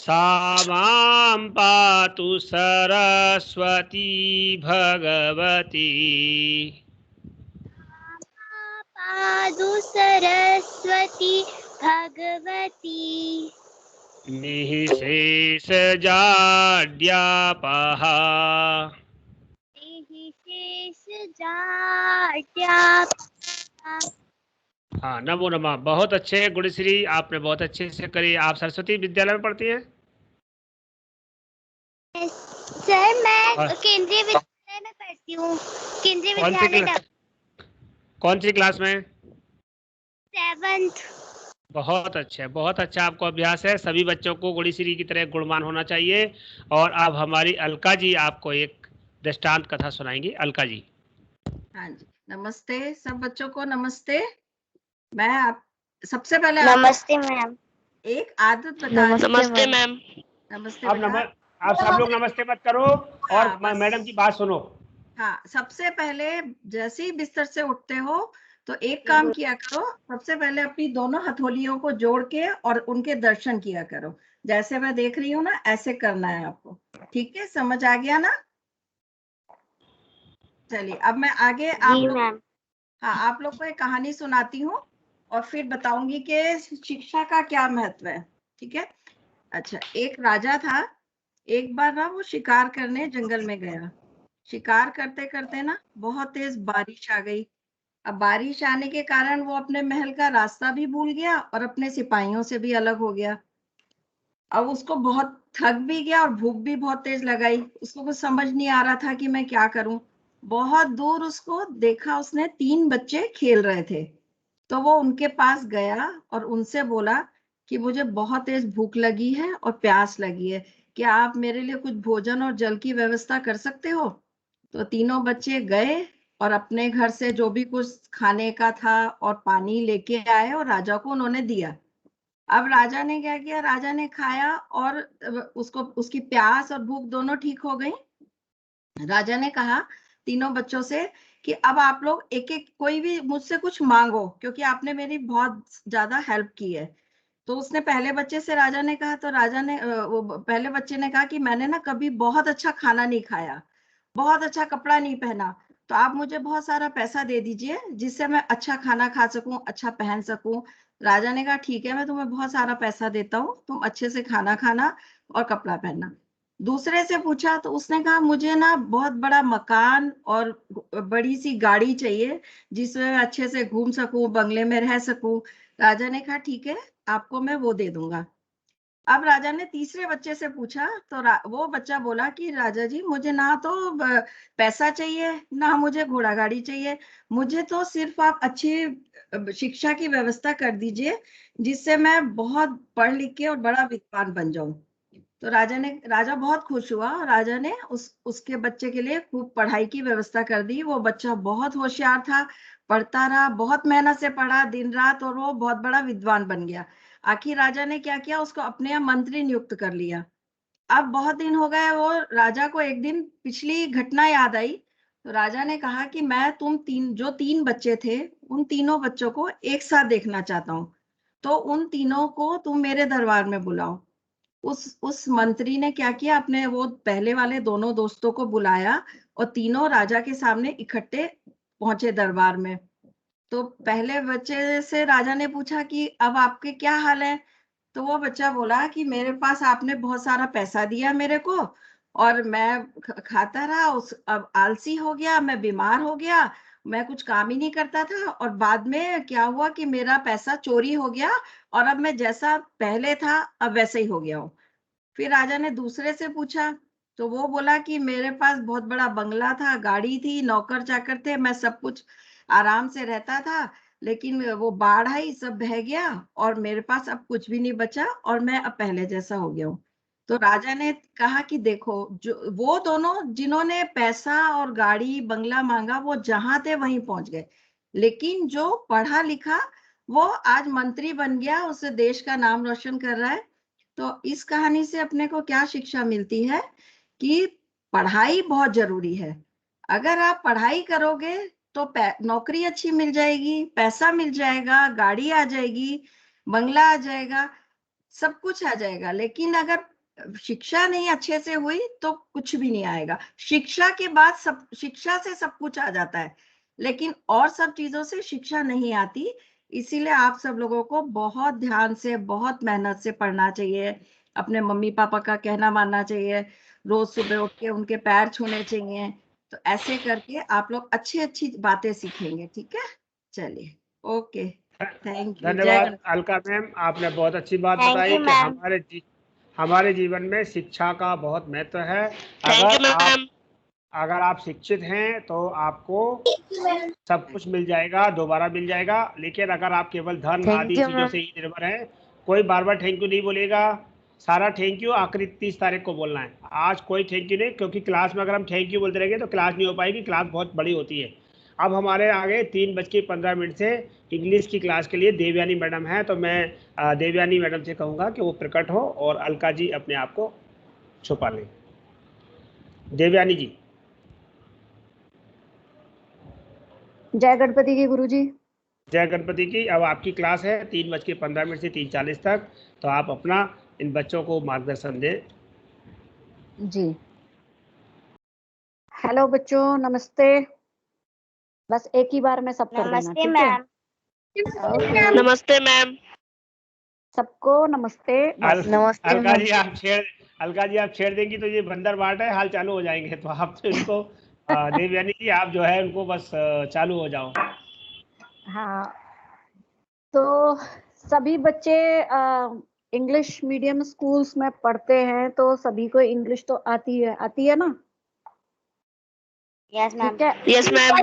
सा मां पातु सरस्वती भगवती। पादु सरस्वती भगवती। निःशेष जाड्यापः। निःशेष जाड्यापः। हाँ, नमो नमः। बहुत अच्छे गुणश्री, आपने बहुत अच्छे से करी। आप सरस्वती विद्यालय में पढ़ती हैं? सर मैं और केंद्रीय विद्यालय में पढ़ती हूँ। केंद्रीय कौन सी विद्यालय कौन सी क्लास में? 7th। बहुत अच्छा, बहुत अच्छा आपको अभ्यास है। सभी बच्चों को गुणश्री की तरह गुणवान होना चाहिए। और अब हमारी अलका जी आपको एक दृष्टांत कथा सुनाएंगी। अलका जी। हाँ जी, नमस्ते सब बच्चों को। नमस्ते। मैं आप सबसे पहले नमस्ते मैम। एक आदत बता रही हूँ। नमस्ते मैम। नमस्ते अब बेटा। आप सब लोग नमस्ते मत करो और हाँ, बस। मैडम की बात सुनो। हाँ, सबसे पहले जैसे ही बिस्तर से उठते हो तो एक काम किया करो। सबसे पहले अपनी दोनों हथौलियों को जोड़ के और उनके दर्शन किया करो। जैसे मैं देख रही हूँ ना, ऐसे करना है आपको। ठीक है, समझ आ गया ना? चलिए, अब मैं आगे आप लोग को एक कहानी सुनाती हूँ और फिर बताऊंगी कि शिक्षा का क्या महत्व है। ठीक है। अच्छा, एक राजा था। एक बार ना वो शिकार करने जंगल में गया। शिकार करते करते ना बहुत तेज बारिश आ गई। अब बारिश आने के कारण वो अपने महल का रास्ता भी भूल गया और अपने सिपाहियों से भी अलग हो गया। अब उसको बहुत थक भी गया और भूख भी बहुत तेज लगाई। उसको कुछ समझ नहीं आ रहा था कि मैं क्या करूं। बहुत दूर उसको देखा, उसने 3 बच्चे खेल रहे थे। तो वो उनके पास गया और उनसे बोला कि मुझे बहुत तेज भूख लगी है और प्यास लगी है, क्या आप मेरे लिए कुछ भोजन और जल की व्यवस्था कर सकते हो? तो तीनों बच्चे गए और अपने घर से जो भी कुछ खाने का था और पानी लेके आए और राजा को उन्होंने दिया। अब राजा ने क्या किया, राजा ने खाया और उसको उसकी प्यास और भूख दोनों ठीक हो गई। राजा ने कहा तीनों बच्चों से कि अब आप लोग एक एक कोई भी मुझसे कुछ मांगो, क्योंकि आपने मेरी बहुत ज्यादा हेल्प की है। तो उसने पहले बच्चे से राजा ने कहा, तो राजा ने वो पहले बच्चे ने कहा कि मैंने ना कभी बहुत अच्छा खाना नहीं खाया, बहुत अच्छा कपड़ा नहीं पहना, तो आप मुझे बहुत सारा पैसा दे दीजिए जिससे मैं अच्छा खाना खा सकूं, अच्छा पहन सकूं। राजा ने कहा ठीक है, मैं तुम्हें बहुत सारा पैसा देता हूँ, तुम अच्छे से खाना खाना और कपड़ा पहनना। दूसरे से पूछा तो उसने कहा मुझे ना बहुत बड़ा मकान और बड़ी सी गाड़ी चाहिए जिसमें मैं अच्छे से घूम सकूं, बंगले में रह सकूं। राजा ने कहा ठीक है, आपको मैं वो दे दूंगा। अब राजा ने तीसरे बच्चे से पूछा तो वो बच्चा बोला कि राजा जी मुझे ना तो पैसा चाहिए, ना मुझे घोड़ा गाड़ी चाहिए, मुझे तो सिर्फ आप अच्छी शिक्षा की व्यवस्था कर दीजिए जिससे मैं बहुत पढ़ लिख के और बड़ा विद्वान बन जाऊं। तो राजा बहुत खुश हुआ। राजा ने उसके बच्चे के लिए खूब पढ़ाई की व्यवस्था कर दी। वो बच्चा बहुत होशियार था, पढ़ता रहा, बहुत मेहनत से पढ़ा दिन रात और वो बहुत बड़ा विद्वान बन गया। आखिर राजा ने क्या किया, उसको अपने यहाँ मंत्री नियुक्त कर लिया। अब बहुत दिन हो गए, वो राजा को एक दिन पिछली घटना याद आई। तो राजा ने कहा कि मैं जो 3 बच्चे थे उन तीनों बच्चों को एक साथ देखना चाहता हूँ, तो उन तीनों को तुम मेरे दरबार में बुलाओ। उस मंत्री ने क्या किया, अपने वो पहले वाले दोनों दोस्तों को बुलाया और तीनों राजा के सामने इकट्ठे पहुंचे दरबार में। तो पहले बच्चे से राजा ने पूछा कि अब आपके क्या हाल है? तो वो बच्चा बोला कि मेरे पास आपने बहुत सारा पैसा दिया मेरे को और मैं खाता रहा, अब आलसी हो गया, मैं बीमार हो गया, मैं कुछ काम ही नहीं करता था और बाद में क्या हुआ कि मेरा पैसा चोरी हो गया और अब मैं जैसा पहले था अब वैसे ही हो गया हूँ। फिर राजा ने दूसरे से पूछा तो वो बोला कि मेरे पास बहुत बड़ा बंगला था, गाड़ी थी, नौकर चाकर थे, मैं सब कुछ आराम से रहता था, लेकिन वो बाढ़ आई, सब बह गया और मेरे पास अब कुछ भी नहीं बचा और मैं अब पहले जैसा हो गया हूँ। तो राजा ने कहा कि देखो, जो वो दोनों जिन्होंने पैसा और गाड़ी बंगला मांगा वो जहां थे वहीं पहुंच गए, लेकिन जो पढ़ा लिखा वो आज मंत्री बन गया, उससे देश का नाम रोशन कर रहा है। तो इस कहानी से अपने को क्या शिक्षा मिलती है कि पढ़ाई बहुत जरूरी है। अगर आप पढ़ाई करोगे तो नौकरी अच्छी मिल जाएगी, पैसा मिल जाएगा, गाड़ी आ जाएगी, बंगला आ जाएगा, सब कुछ आ जाएगा। लेकिन अगर शिक्षा नहीं अच्छे से हुई तो कुछ भी नहीं आएगा। शिक्षा के बाद शिक्षा से सब कुछ आ जाता है, लेकिन और सब चीजों से शिक्षा नहीं आती। इसीलिए आप सब लोगों को बहुत ध्यान से, बहुत मेहनत से पढ़ना चाहिए, अपने मम्मी पापा का कहना मानना चाहिए, रोज सुबह उठ के उनके पैर छूने चाहिए। तो ऐसे करके आप लोग अच्छी अच्छी बातें सीखेंगे। ठीक है, चलिए, ओके, थैंक यू। जय धन्यवाद गणेश। अलका मैम, आपने बहुत अच्छी बात Thank बताई you, कि ma'am. हमारे जीवन में शिक्षा का बहुत महत्व है। अगर आप शिक्षित हैं तो आपको सब कुछ मिल जाएगा, दोबारा मिल जाएगा। लेकिन अगर आप केवल धन आदि चीजों से ही निर्भर हैं, कोई बार बार थैंक यू नहीं बोलेगा। सारा थैंक यू आखिरी 30 तारीख को बोलना है। आज कोई थैंक यू नहीं, क्योंकि क्लास में अगर हम थैंक यू बोलते रहेंगे तो क्लास नहीं हो पाएगी, क्लास बहुत बड़ी होती है। अब हमारे आगे 3:15 से इंग्लिश की क्लास के लिए देवयानी मैडम है, तो मैं देवयानी मैडम से कहूँगा कि वो प्रकट हो और अलका जी अपने आप को छुपा लें। देवयानी जी। जय गणपति की गुरुजी। जय गणपति की। अब आपकी क्लास है 3:15 से 3:40 तक, तो आप अपना इन बच्चों को मार्गदर्शन दें। जी, हेलो बच्चों, नमस्ते। बस एक ही बार में सब कर देना, नमस्ते, ठीक है? मैम. ओके, नमस्ते मैम। सबको नमस्ते। बस अलका जी आप छेड़ देंगी तो ये बंदर बाट है, हाल चालू हो जाएंगे। तो आप तो इनको देवयानी जी आप जो है उनको बस चालू हो जाओ। हाँ, तो सभी बच्चे इंग्लिश मीडियम स्कूल्स में पढ़ते हैं, तो सभी को इंग्लिश तो आती है ना? Yes, ma'am. ठीक है, yes ma'am.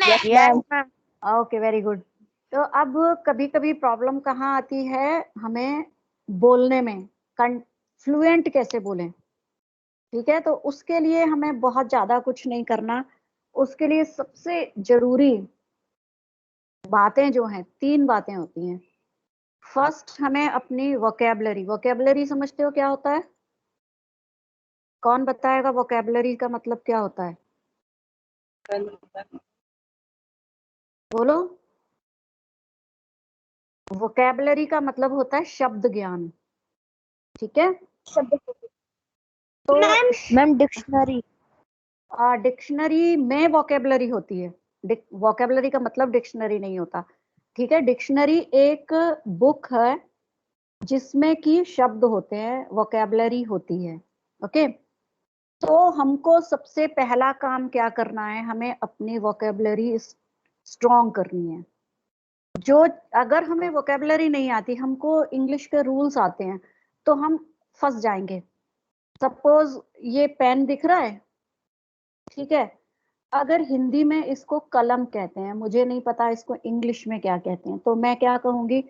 Yes, ma'am. Okay, very good. तो अब कभी कभी प्रॉब्लम कहाँ आती है हमें बोलने में, फ्लुएंट कैसे बोलें, ठीक है? तो उसके लिए हमें बहुत ज्यादा कुछ नहीं करना। उसके लिए सबसे जरूरी बातें जो हैं, 3 बातें होती हैं। फर्स्ट, हमें अपनी वोकैबुलरी समझते हो क्या होता है? कौन बताएगा वोकैबुलरी का मतलब क्या होता है? बोलो। वोकैबुलरी का मतलब होता है शब्द ज्ञान, ठीक है? तो मैम, डिक्शनरी. डिक्शनरी में वोकैबुलरी होती है। वोकैबुलरी का मतलब डिक्शनरी नहीं होता, ठीक है? डिक्शनरी एक बुक है जिसमें कि शब्द होते हैं, वोकैबुलरी होती है, ओके? तो हमको सबसे पहला काम क्या करना है, हमें अपनी वोकैबुलरी स्ट्रॉन्ग करनी है। जो अगर हमें वोकैबुलरी नहीं आती, हमको इंग्लिश के रूल्स आते हैं, तो हम फंस जाएंगे। सपोज ये पेन दिख रहा है, ठीक है? अगर हिंदी में इसको कलम कहते हैं, मुझे नहीं पता इसको इंग्लिश में क्या कहते हैं, तो मैं क्या कहूंगी,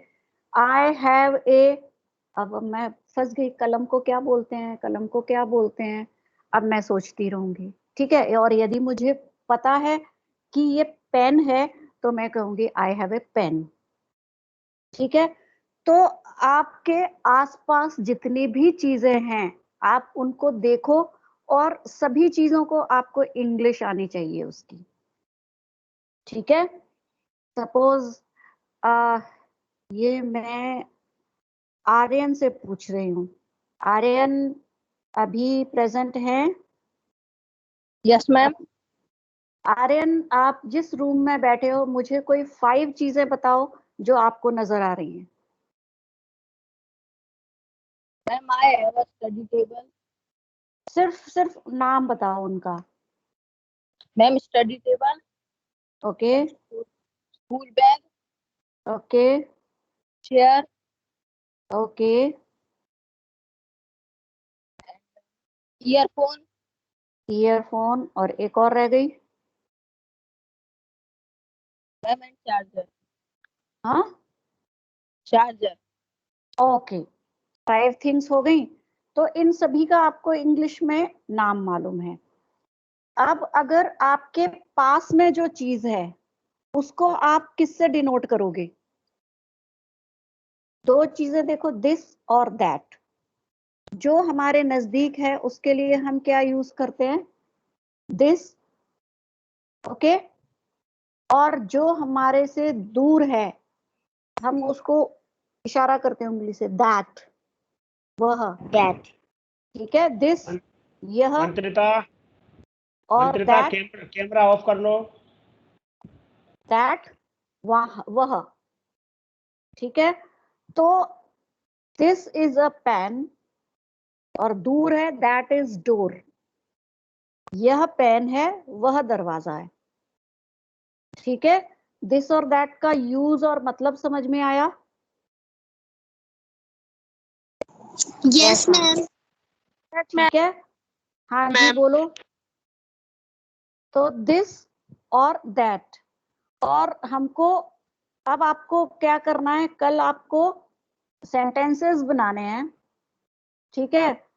आई हैव ए। अब मैं फंस गई, कलम को क्या बोलते हैं, कलम को क्या बोलते हैं? अब मैं सोचती रहूंगी, ठीक है? और यदि मुझे पता है कि ये पेन है, तो मैं कहूंगी आई हैव ए पेन, ठीक है? तो आपके आसपास जितनी भी चीजें हैं, आप उनको देखो, और सभी चीजों को आपको इंग्लिश आनी चाहिए उसकी, ठीक है? सपोज ये मैं आर्यन से पूछ रही हूँ। आर्यन अभी प्रेजेंट है? Yes ma'am. आर्यन, आप जिस रूम में बैठे हो, मुझे कोई 5 चीजें बताओ जो आपको नजर आ रही हैं। Ma'am I have a study table. सिर्फ नाम बताओ उनका। Ma'am study table, okay, school bag, okay, chair, okay, earphone, earphone, और एक और रह गई। Ma'am and charger. हाँ, चार्जर। ओके, 5 थिंग्स हो गई। तो इन सभी का आपको इंग्लिश में नाम मालूम है। अब अगर आपके पास में जो चीज है, उसको आप किससे डिनोट करोगे? 2 चीजें देखो, दिस और दैट। जो हमारे नजदीक है उसके लिए हम क्या यूज करते हैं? This, okay? और जो हमारे से दूर है, हम उसको इशारा करते हैं उंगली से, दैट, वह, That. ठीक है, दिस, यह मंत्रिता, और मंत्रिता दैट, कैमरा ऑफ कर लो। दैट, वह। ठीक है, तो दिस इज अ पेन और दूर है दैट इज डोर। यह पेन है, वह दरवाजा है। ठीक है, दिस और दैट का यूज और मतलब समझ में आया? Yes ma'am. ठीक है, हाँ जी बोलो। तो दिस और दैट, और हमको अब आपको क्या करना है, कल आपको सेंटेंसेस बनाने हैं। ठीक है,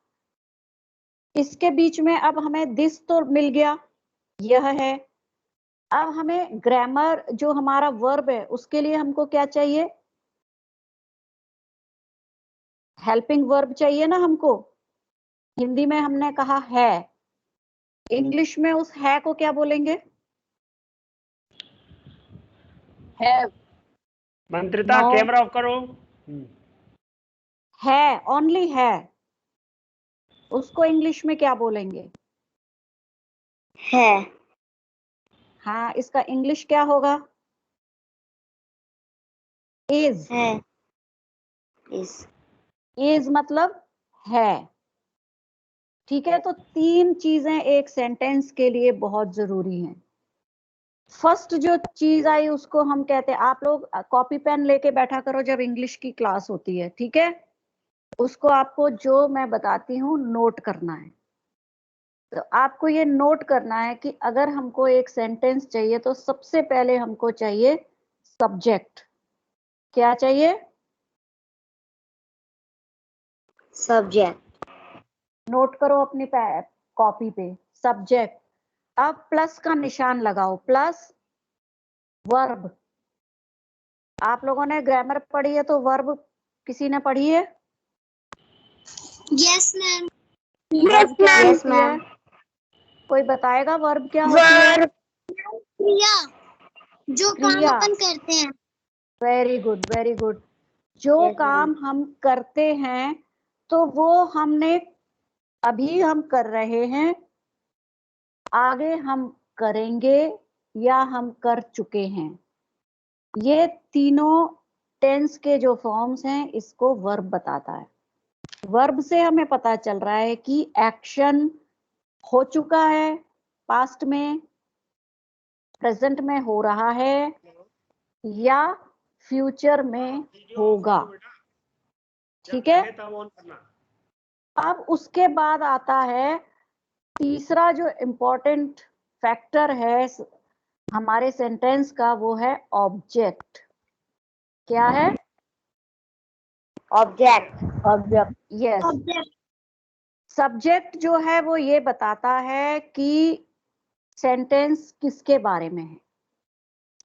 इसके बीच में अब हमें दिस तो मिल गया, यह है। अब हमें ग्रामर जो हमारा वर्ब है उसके लिए हमको क्या चाहिए, हेल्पिंग वर्ब चाहिए ना हमको। हिंदी में हमने कहा है, इंग्लिश में उस है को क्या बोलेंगे? हैव। मंत्रिता No. कैमरा ऑफ करो। है, ओनली है, उसको इंग्लिश में क्या बोलेंगे? है। हाँ, इसका इंग्लिश क्या होगा? इज। है। इज मतलब है। ठीक है, तो 3 चीजें एक सेंटेंस के लिए बहुत जरूरी हैं। फर्स्ट जो चीज आई उसको हम कहते हैं, आप लोग कॉपी पेन लेके बैठा करो जब इंग्लिश की क्लास होती है। ठीक है, उसको आपको जो मैं बताती हूँ नोट करना है। तो आपको ये नोट करना है कि अगर हमको एक सेंटेंस चाहिए तो सबसे पहले हमको चाहिए सब्जेक्ट। क्या चाहिए? सब्जेक्ट। नोट करो अपनी कॉपी पे, सब्जेक्ट। अब प्लस का निशान लगाओ, प्लस वर्ब। आप लोगों ने ग्रामर पढ़ी है तो वर्ब किसी ने पढ़ी है? Yes ma'am. वर्ब क्या यस होती है? मैम। कोई बताएगा वर्ब क्या होती है? वर्ब क्रिया, जो काम क्रिया। अपन करते हैं। Very good, very good. जो Yes, काम हम करते हैं तो वो हमने अभी हम कर रहे हैं, आगे हम करेंगे या हम कर चुके हैं। ये तीनों टेंस के जो फॉर्म्स हैं इसको वर्ब बताता है। वर्ब से हमें पता चल रहा है कि एक्शन हो चुका है, पास्ट में, प्रेजेंट में हो रहा है या फ्यूचर में होगा। ठीक है, अब उसके बाद आता है तीसरा जो इम्पोर्टेंट फैक्टर है हमारे सेंटेंस का, वो है ऑब्जेक्ट। क्या है? ऑब्जेक्ट। ऑब्जेक्ट। यस। सब्जेक्ट जो है वो ये बताता है कि सेंटेंस किसके बारे में है,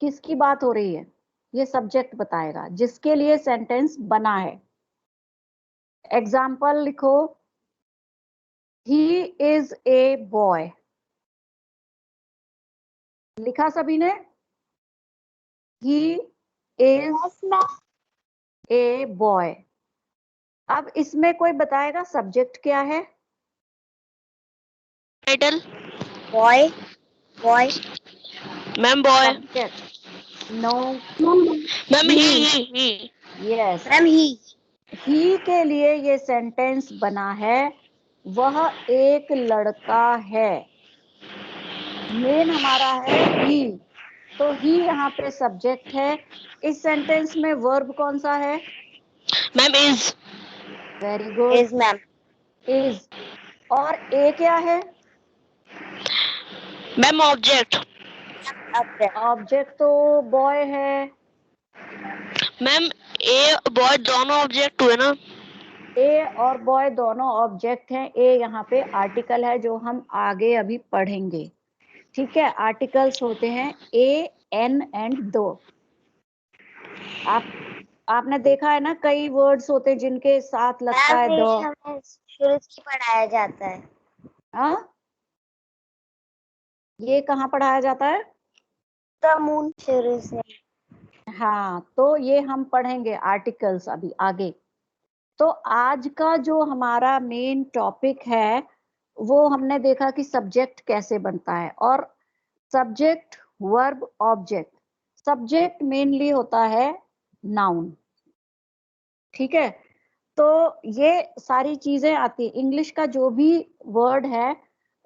किसकी बात हो रही है, ये सब्जेक्ट बताएगा जिसके लिए सेंटेंस बना है। एग्जाम्पल लिखो, ही इज ए बॉय। लिखा सभी ने? He is a boy. अब इसमें कोई बताएगा सब्जेक्ट क्या है? Title. Boy. Boy. Ma'am boy. Subject no. Ma'am he. Yes, ma'am he के लिए ये सेंटेंस बना है, वह एक लड़का है। मेन हमारा है ही, तो ही यहाँ पे सब्जेक्ट है। इस सेंटेंस में वर्ब कौन सा है? Ma'am is. Very good, is ma'am. Is. और ए क्या है? Ma'am object. ऑब्जेक्ट तो बॉय है। मैम ए बॉय दोनों ऑब्जेक्ट हुए ना। ए और बॉय दोनों ऑब्जेक्ट हैं। ए यहाँ पे आर्टिकल है जो हम आगे अभी पढ़ेंगे। ठीक है, आर्टिकल्स होते हैं ए, एन एंड दो। आपने देखा है ना, कई वर्ड्स होते हैं जिनके साथ लगता है दो। हमें शुरू से पढ़ाया जाता है। हाँ, ये कहाँ पढ़ाया जाता है? द मून शुरू से। हाँ, तो ये हम पढ़ेंगे आर्टिकल्स अभी आगे। तो आज का जो हमारा मेन टॉपिक है वो हमने देखा कि सब्जेक्ट कैसे बनता है, और subject, verb, object. Subject mainly होता है नाउन, ठीक है। तो ये सारी चीजें आती, इंग्लिश का जो भी वर्ड है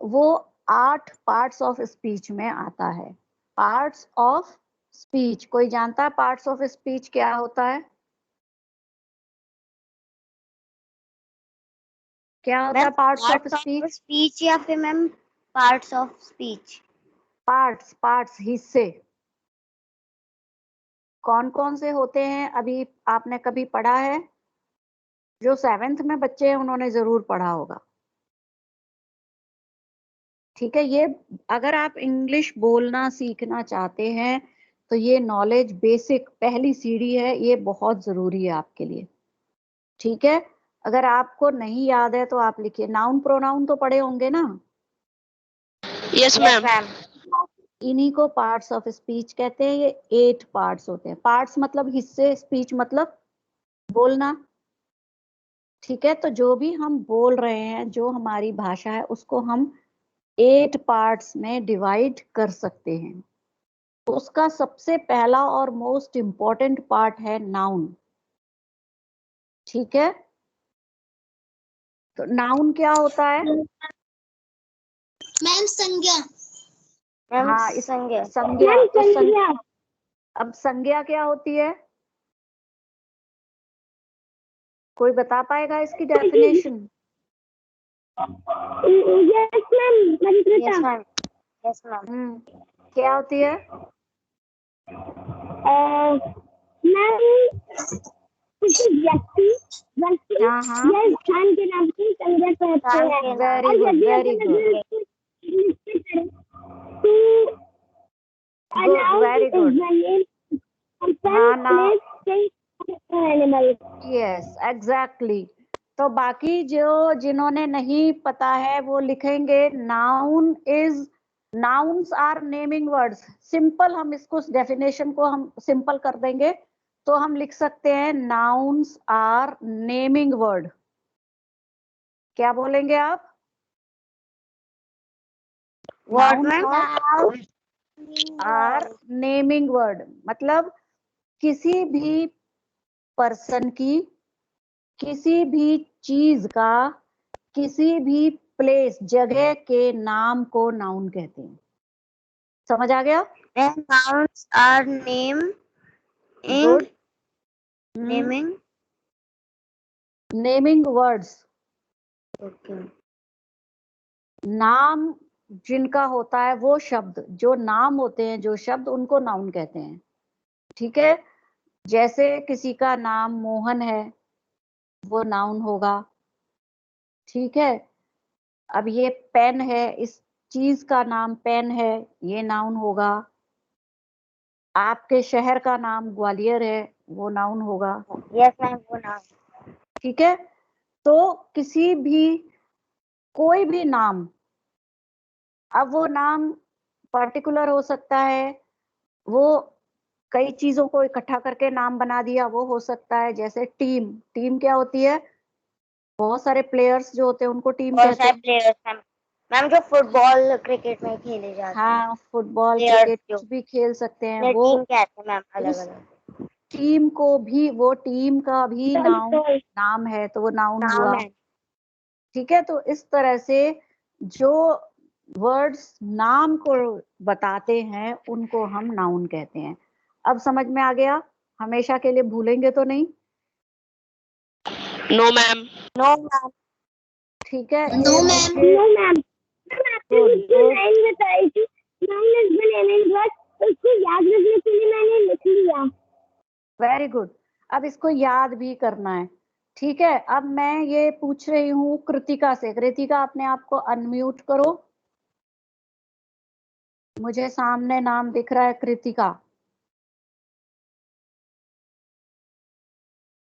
वो 8 पार्ट्स ऑफ स्पीच में आता है। पार्ट्स ऑफ स्पीच, कोई जानता है पार्ट्स ऑफ स्पीच क्या होता है? क्या होता है पार्ट्स ऑफ स्पीच? स्पीच या फिर ma'am parts of speech? Parts, parts हिस्से। कौन कौन से होते हैं अभी आपने कभी पढ़ा है? जो 7th में बच्चे हैं उन्होंने जरूर पढ़ा होगा, ठीक है। ये अगर आप इंग्लिश बोलना सीखना चाहते हैं तो ये नॉलेज बेसिक पहली सीढ़ी है, ये बहुत जरूरी है आपके लिए, ठीक है। अगर आपको नहीं याद है तो आप लिखिए। नाउन प्रोनाउन तो पढ़े होंगे ना? Yes ma'am. इन्हीं को पार्ट्स ऑफ स्पीच कहते हैं। ये 8 पार्ट्स होते हैं। पार्ट्स मतलब हिस्से, स्पीच मतलब बोलना, ठीक है। तो जो भी हम बोल रहे हैं, जो हमारी भाषा है, उसको हम 8 पार्ट्स में डिवाइड कर सकते हैं। उसका सबसे पहला और मोस्ट इंपॉर्टेंट पार्ट है नाउन, ठीक है। तो नाउन क्या होता है? मैम संज्ञा। हाँ, इस संज्ञा। संज्ञा। तो अब संज्ञा क्या होती है? कोई बता पाएगा इसकी definition? Yes ma'am. Yes ma'am. क्या होती है? व्यक्ति हाँ हाँ, या स्थान के नाम की संज्ञा कहते हैं। Very good, very good, very good. हाँ ना, यस एग्जैक्टली। तो बाकी जो जिन्होंने नहीं पता है वो लिखेंगे noun is, nouns are naming words. Simple हम इसको डेफिनेशन को हम सिंपल कर देंगे तो हम लिख सकते हैं नाउन्स आर नेमिंग वर्ड। क्या बोलेंगे आप? वर्ड आर नेमिंग वर्ड मतलब किसी भी पर्सन की, किसी भी चीज का, किसी भी प्लेस, जगह के नाम को नाउन कहते हैं। समझ आ गया? nouns are name good. naming. Naming words, Okay. नाम जिनका होता है वो शब्द, जो नाम होते हैं जो शब्द, उनको नाउन कहते हैं, ठीक है। जैसे किसी का नाम मोहन है, वो नाउन होगा, ठीक है। अब ये पेन है, इस चीज का नाम पेन है, ये नाउन होगा। आपके शहर का नाम ग्वालियर है, वो नाउन होगा, Yes मैम, वो नाम। ठीक है। तो किसी भी, कोई भी नाम, अब वो नाम पर्टिकुलर हो सकता है, वो कई चीजों को इकट्ठा करके नाम बना दिया, वो हो सकता है। जैसे टीम, टीम क्या होती है? बहुत सारे प्लेयर्स जो होते हैं उनको टीम कहते हैं। Players ma'am. मैम जो फुटबॉल क्रिकेट में खेले जाते हैं। हाँ, फुटबॉल Players क्रिकेट जो कुछ भी खेल सकते हैं टीम वो। कहते हैं मैम, अलग उस अलग टीम को भी, वो टीम का भी नाम है तो वो नाउन नाम हुआ, है। ठीक है। तो इस तरह से जो वर्ड्स नाम को बताते हैं उनको हम नाउन कहते हैं। अब समझ में आ गया? हमेशा के लिए भूलेंगे तो नहीं? No ma'am. No ma'am. ठीक है। No ma'am. No ma'am. Line बताई थी, noun is the naming word, उसको याद रखने के लिए मैंने लिख लिया। Very good. अब इसको याद भी करना है, ठीक है। अब मैं ये पूछ रही हूँ कृतिका से। कृतिका, अपने आप को अनम्यूट करो। मुझे सामने नाम दिख रहा है कृतिका।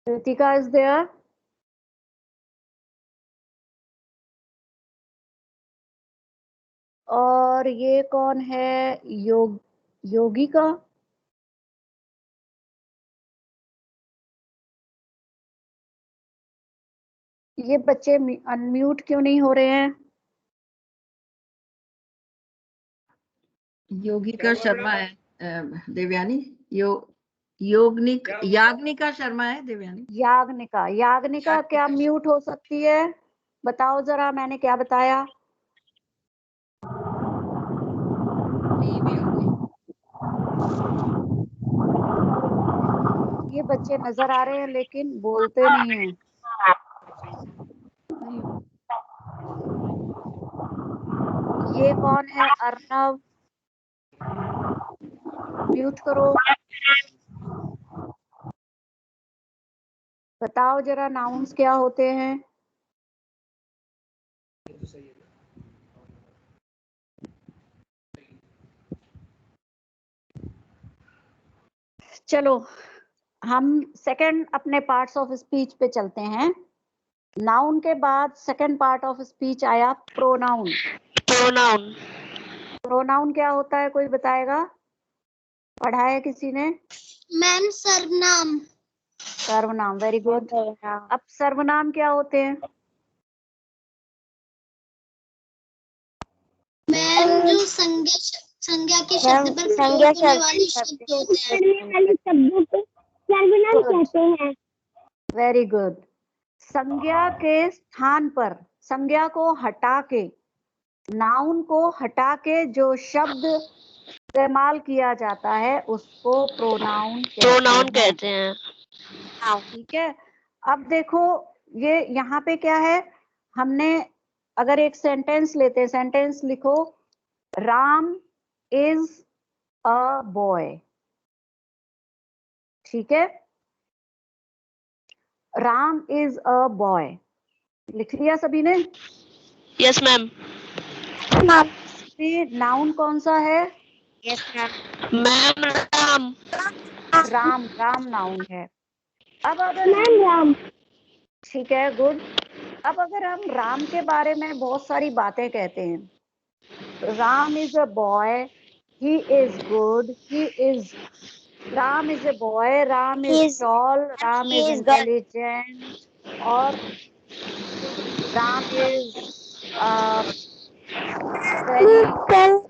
Kritika is there? और ये कौन है? योगिका। ये बच्चे अनम्यूट क्यों नहीं हो रहे हैं? योगिका शर्मा है देवयानी, याग्निका शर्मा है देवयानी। याग्निका क्या म्यूट हो सकती है? बताओ जरा, मैंने क्या बताया? ये बच्चे नजर आ रहे हैं लेकिन बोलते नहीं हैं। ये कौन है? अर्नव, म्यूट करो। बताओ जरा, नाउन्स क्या होते हैं? चलो हम सेकंड अपने पार्ट्स ऑफ स्पीच पे चलते हैं। नाउन के बाद सेकंड पार्ट ऑफ स्पीच आया प्रोनाउन। प्रोनाउन। प्रोनाउन क्या होता है, कोई बताएगा? पढ़ा है किसी ने? मैम सर्वनाम। सर्वनाम, वेरी गुड। अब सर्वनाम क्या होते हैं? मैम जो संज्ञा के शब्द पर प्रयोग होने वाले शब्द होते हैं, वाले शब्दों को सर्वनाम कहते हैं। Very good. संज्ञा के स्थान पर, संज्ञा को हटा के, नाउन को हटा के जो शब्द इस्तेमाल किया जाता है उसको प्रोनाउन कहते हैं। ठीक है। अब देखो ये यहाँ पे क्या है, हमने अगर एक सेंटेंस लेते हैं, सेंटेंस लिखो, राम इज अ बॉय। ठीक है, राम इज अ बॉय लिख लिया सभी ने? Yes ma'am. नाउन कौन सा है? Yes ma'am Ram. Ram, Ram noun है। अब अगर मैम राम। ठीक है, गुड। अब अगर हम राम के बारे में बहुत सारी बातें कहते हैं, Ram is a boy, he is good, he is, Ram is a boy, Ram is toll, Ram is intelligent, और राम इज वेरी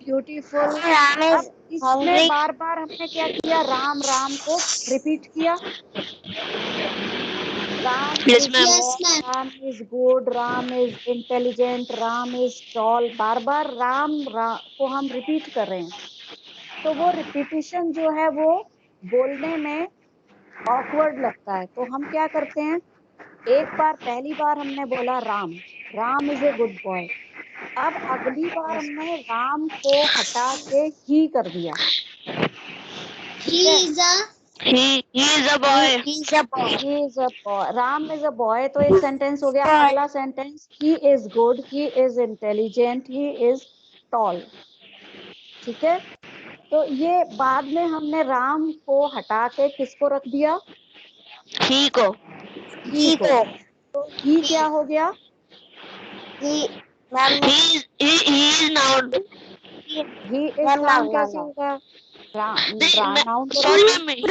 ब्यूटीफुल। अब इसमें बार बार हमने क्या किया, राम राम को रिपीट किया। Ram Yes, is ma'am. Ram is good, Ram is intelligent, Ram is tall, बार बार राम को हम रिपीट कर रहे हैं। तो वो रिपीटिशन जो है वो बोलने में ऑकवर्ड लगता है। तो हम क्या करते हैं, एक बार, पहली बार हमने बोला Ram, Ram is a good boy. अब अगली बार हमने राम को हटा के ही कर दिया। He is a He is a boy. He is a boy. Ram is a boy, तो एक सेंटेंस हो गया। अगला sentence, he is good, he is intelligent, he is tall. ठीक है, तो ये बाद में हमने राम को हटा के किसको रख दिया? He को। ही को। तो ही क्या हो गया? He is noun. He is noun कैसे होगा? Noun Sorry ma'am.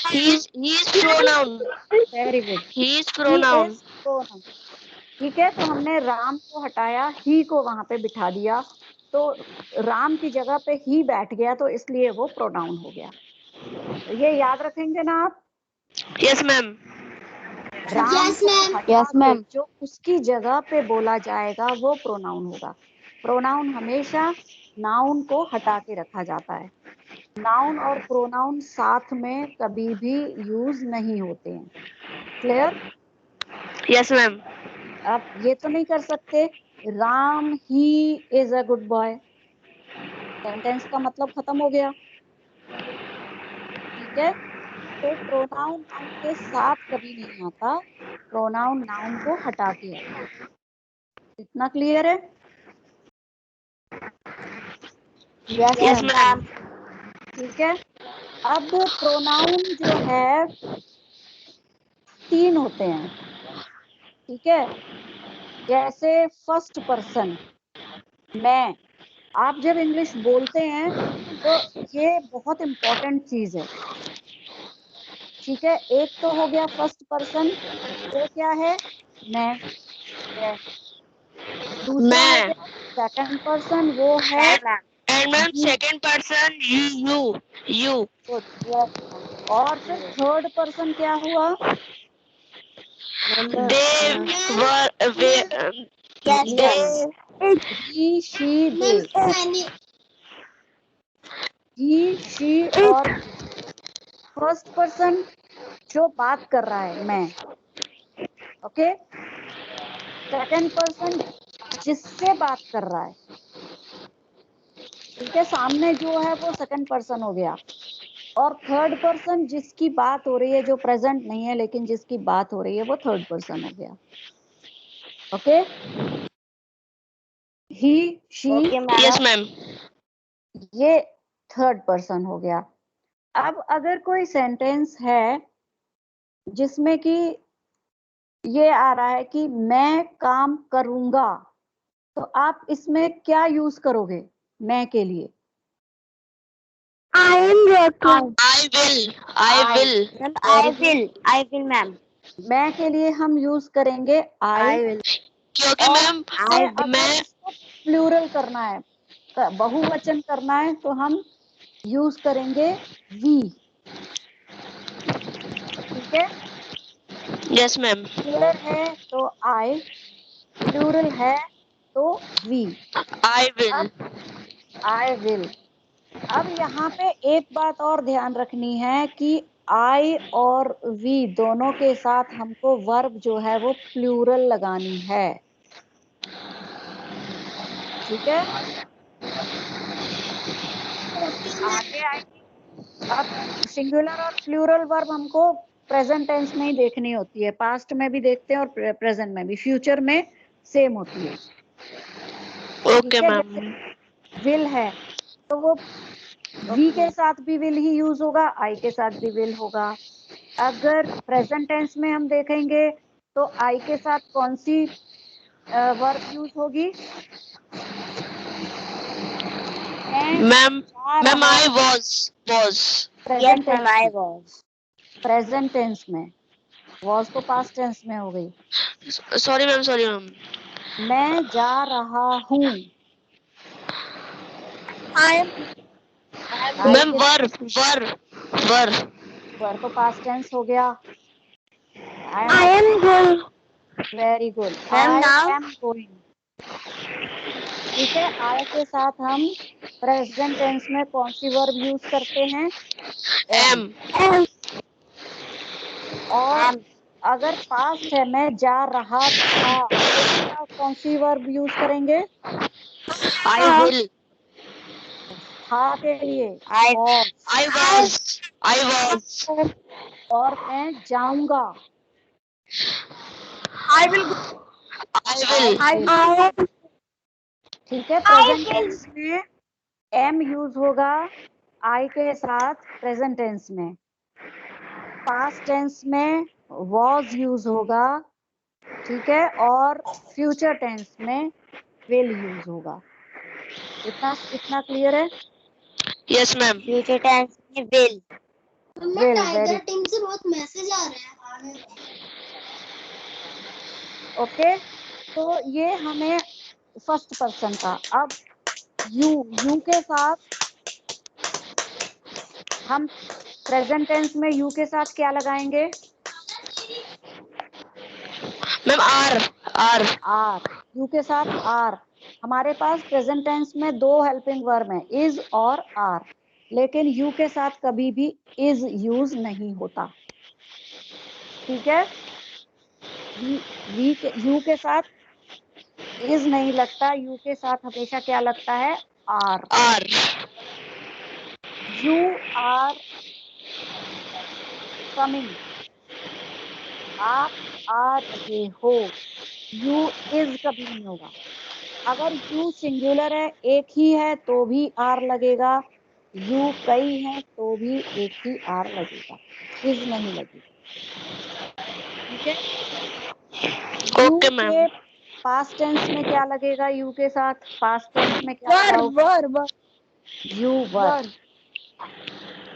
He is pronoun. Very good, He is pronoun. Pronoun. ठीक है, तो हमने राम को हटाया, ही को वहां पे बिठा दिया, तो राम की जगह पे ही बैठ गया, तो इसलिए वो प्रोनाउन हो गया। तो ये याद रखेंगे ना आप? Yes ma'am. राम को हटा के जो उसकी जगह पे बोला जाएगा वो प्रोनाउन होगा। प्रोनाउन हमेशा नाउन को हटा के रखा जाता है। नाउन और प्रोनाउन साथ में कभी भी यूज नहीं होते हैं। क्लियर? Yes ma'am. अब ये तो नहीं कर सकते राम ही is a good boy, sentence का मतलब खत्म हो गया। ठीक है, तो प्रोनाउन नाउन के साथ कभी नहीं आता, प्रोनाउन नाउन को हटा के आता है। इतना क्लियर है? Yes ma'am. ठीक है, अब प्रोनाउन जो है 3 होते हैं। ठीक है, जैसे फर्स्ट पर्सन, मैं, आप जब इंग्लिश बोलते हैं तो ये बहुत इंपॉर्टेंट चीज है। ठीक है, एक तो हो गया फर्स्ट पर्सन, वो क्या है? मैं। दूसरा हो मैं गया सेकंड पर्सन, वो है and ma'am you, second person you good, yes, ma'am. और फिर थर्ड पर्सन क्या हुआ? दे वर दे ही, शी, दे, ही, शी और फर्स्ट पर्सन जो बात कर रहा है, मैं, ओके। सेकंड पर्सन जिससे बात कर रहा है, ठीक है, सामने जो है वो सेकंड पर्सन हो गया। और थर्ड पर्सन जिसकी बात हो रही है, जो प्रेजेंट नहीं है लेकिन जिसकी बात हो रही है, वो थर्ड पर्सन हो गया, okay. He, she, yes ma'am ये थर्ड पर्सन हो गया। अब अगर कोई सेंटेंस है जिसमें कि ये आ रहा है कि मैं काम करूंगा, तो आप इसमें क्या यूज करोगे मैं के लिए? I am working. I will ma'am. मैं के लिए हम यूज करेंगे आई। क्योंकि और मैम अगर मैं इसको प्लूरल करना है, बहुवचन करना है, तो हम यूज करेंगे वी, ठीक है। यस मैम सिंगुलर है तो आई, प्लूरल है तो वी। आई विल अब आई विल। अब यहाँ पे एक बात और ध्यान रखनी है कि आई और वी दोनों के साथ हमको वर्ब जो है वो प्लूरल लगानी है, ठीक है। आगे आएगी। अब सिंगुलर और प्लूरल वर्ब हमको प्रेजेंट टेंस में ही देखनी होती है, पास्ट में भी देखते हैं और प्रेजेंट में भी, फ्यूचर में सेम होती है, ओके ठीक है। मैम जैसे विल है तो वो वी के साथ भी विल ही यूज होगा, आई के साथ भी विल होगा। अगर प्रेजेंट टेंस में हम देखेंगे तो आई के साथ कौन सी वर्ब यूज होगी? Ma'am ma'am I was present tense में, वॉज तो पास्ट टेंस में हो गई। सॉरी मैम मैं जा रहा हूँ, मैम वर वर्ब तो पास्ट टेंस हो गया। I am going. Very good, Ma'am, I now? Am going, ठीक है। आई के साथ हम प्रेजेंट टेंस में कौन सी वर्ब यूज करते हैं? एम। एम और अगर पास्ट है मैं जा रहा था, तो उसका कौन सी वर्ब यूज करेंगे? आई विल था के लिए आई was। वाज और मैं जाऊंगा, आई विल ठीक है। प्रेजेंट टेंस में एम यूज होगा आई के साथ प्रेजेंट टेंस में, पास्ट टेंस में वॉज यूज होगा, ठीक है, और फ्यूचर टेंस में विल यूज होगा। इतना क्लियर है? यस मैम फ्यूचर टेंस में विल. टाइगर टीम से बहुत मैसेज आ रहे हैं. ओके। तो ये हमें फर्स्ट पर्सन का। अब यू के साथ हम प्रेजेंट टेंस में यू के साथ क्या लगाएंगे? मैम आर यू के साथ आर। हमारे पास प्रेजेंट टेंस में दो हेल्पिंग वर्ब हैं, इज और आर, लेकिन यू के साथ कभी भी इज यूज नहीं होता, ठीक है। यू के साथ इज नहीं लगता, यू के साथ हमेशा क्या लगता है? आर। यू आर कमिंग, आप आ रहे हो, यू इज कभी नहीं होगा। अगर यू सिंगुलर है, एक ही है, तो भी आर लगेगा, यू कई है तो भी एक ही आर लगेगा, इज नहीं लगेगा, ठीक है। यू ओके के मैम पास्ट टेंस में क्या लगेगा? यू के साथ पास्ट टेंस में क्या लगा? You were.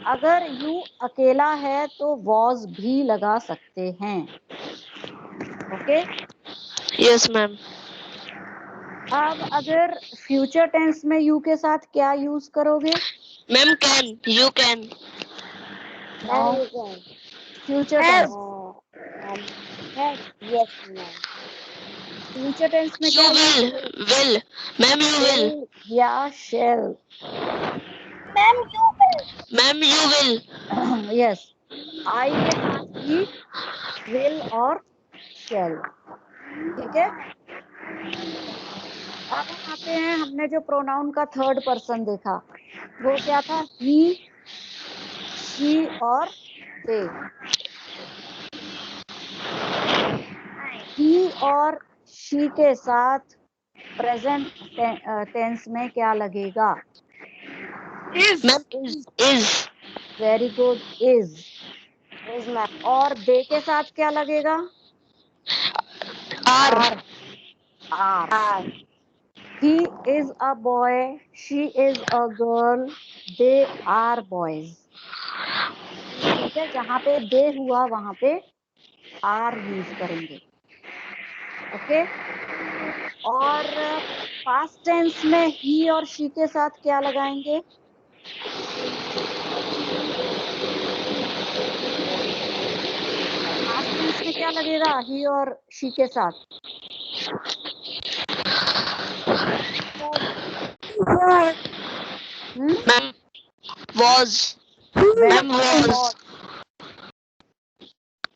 अगर यू अकेला है तो वॉज भी लगा सकते हैं, ओके। Yes, ma'am. अब अगर फ्यूचर टेंस में यू के साथ क्या यूज करोगे? Ma'am, can. You can. Future tense. Yes, ma'am. Future tense में You क्या यूज will. करोगे? Will. Ma'am, you will. या shall? Ma'am, you will. Ma'am, you will. Yes, I के साथ भी विल और शेल। ठीक है, अब हम आते हैं, हमने जो प्रोनाउन का थर्ड पर्सन देखा वो क्या था? ही, शी और दे। ही और शी के साथ प्रेजेंट टेंस में क्या लगेगा? Ma'am, is. Very good, is. और दे के साथ क्या लगेगा? Are. Are. He is a boy, she is a girl, they are boys. ठीक है, जहां पे दे हुआ वहां पे आर यूज करेंगे। ओके, और पास्ट टेंस में ही और शी के साथ क्या लगाएंगे? पास्ट टेंस में क्या लगेगा ही और शी के साथ? Ma'am, was. Ma'am, was.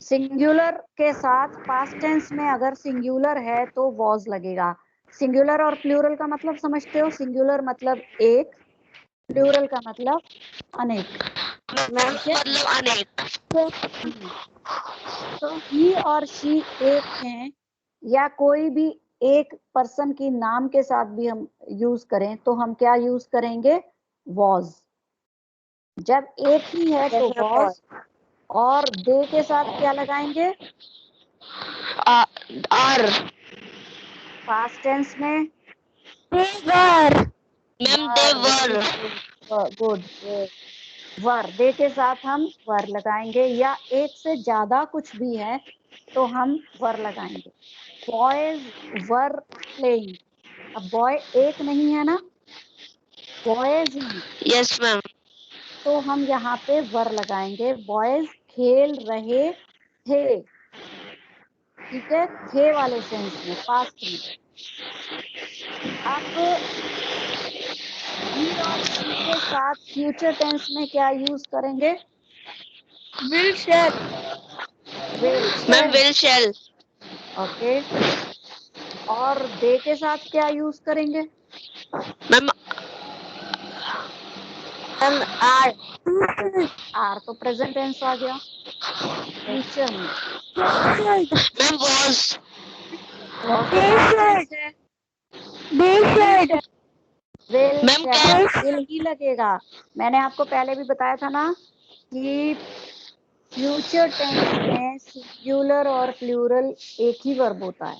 Singular के साथ पास्ट टेंस में अगर सिंगुलर है तो वॉज लगेगा। सिंगुलर और प्लूरल का मतलब समझते हो? सिंगुलर मतलब एक, प्लूरल का मतलब अनेक। Ma'am, मतलब अनेक. तो ही और शी एक हैं, या कोई भी एक पर्सन की नाम के साथ भी हम यूज करें तो हम क्या यूज करेंगे? वॉज। जब एक ही है तो वॉज, और दे के साथ क्या लगाएंगे? Are. पास्ट टेंस में Ma'am, they were. गुड, वर। दे के साथ हम वर लगाएंगे, या एक से ज्यादा कुछ भी है तो हम वर लगाएंगे। बॉयज वर प्लेइंग, अब बॉय एक नहीं है ना, बॉयज ही, Yes, ma'am. तो हम यहाँ पे वर लगाएंगे। बॉयज खेल रहे थे। ठीक है, थे वाले सेंस में, पास्ट में। अब ही और शी के साथ फ्यूचर टेंस में क्या यूज करेंगे? Will shall. Ma'am, will shall. Okay, और दे के साथ क्या यूज करेंगे? Ma'am, आर तो प्रेजेंट टेंस आ गया फ्यूचर में। ma'am, was. Ma'am, will he लगेगा। मैंने आपको पहले भी बताया था ना कि फ्यूचर टेंस में सिंगुलर और प्लूरल एक ही वर्ब होता है।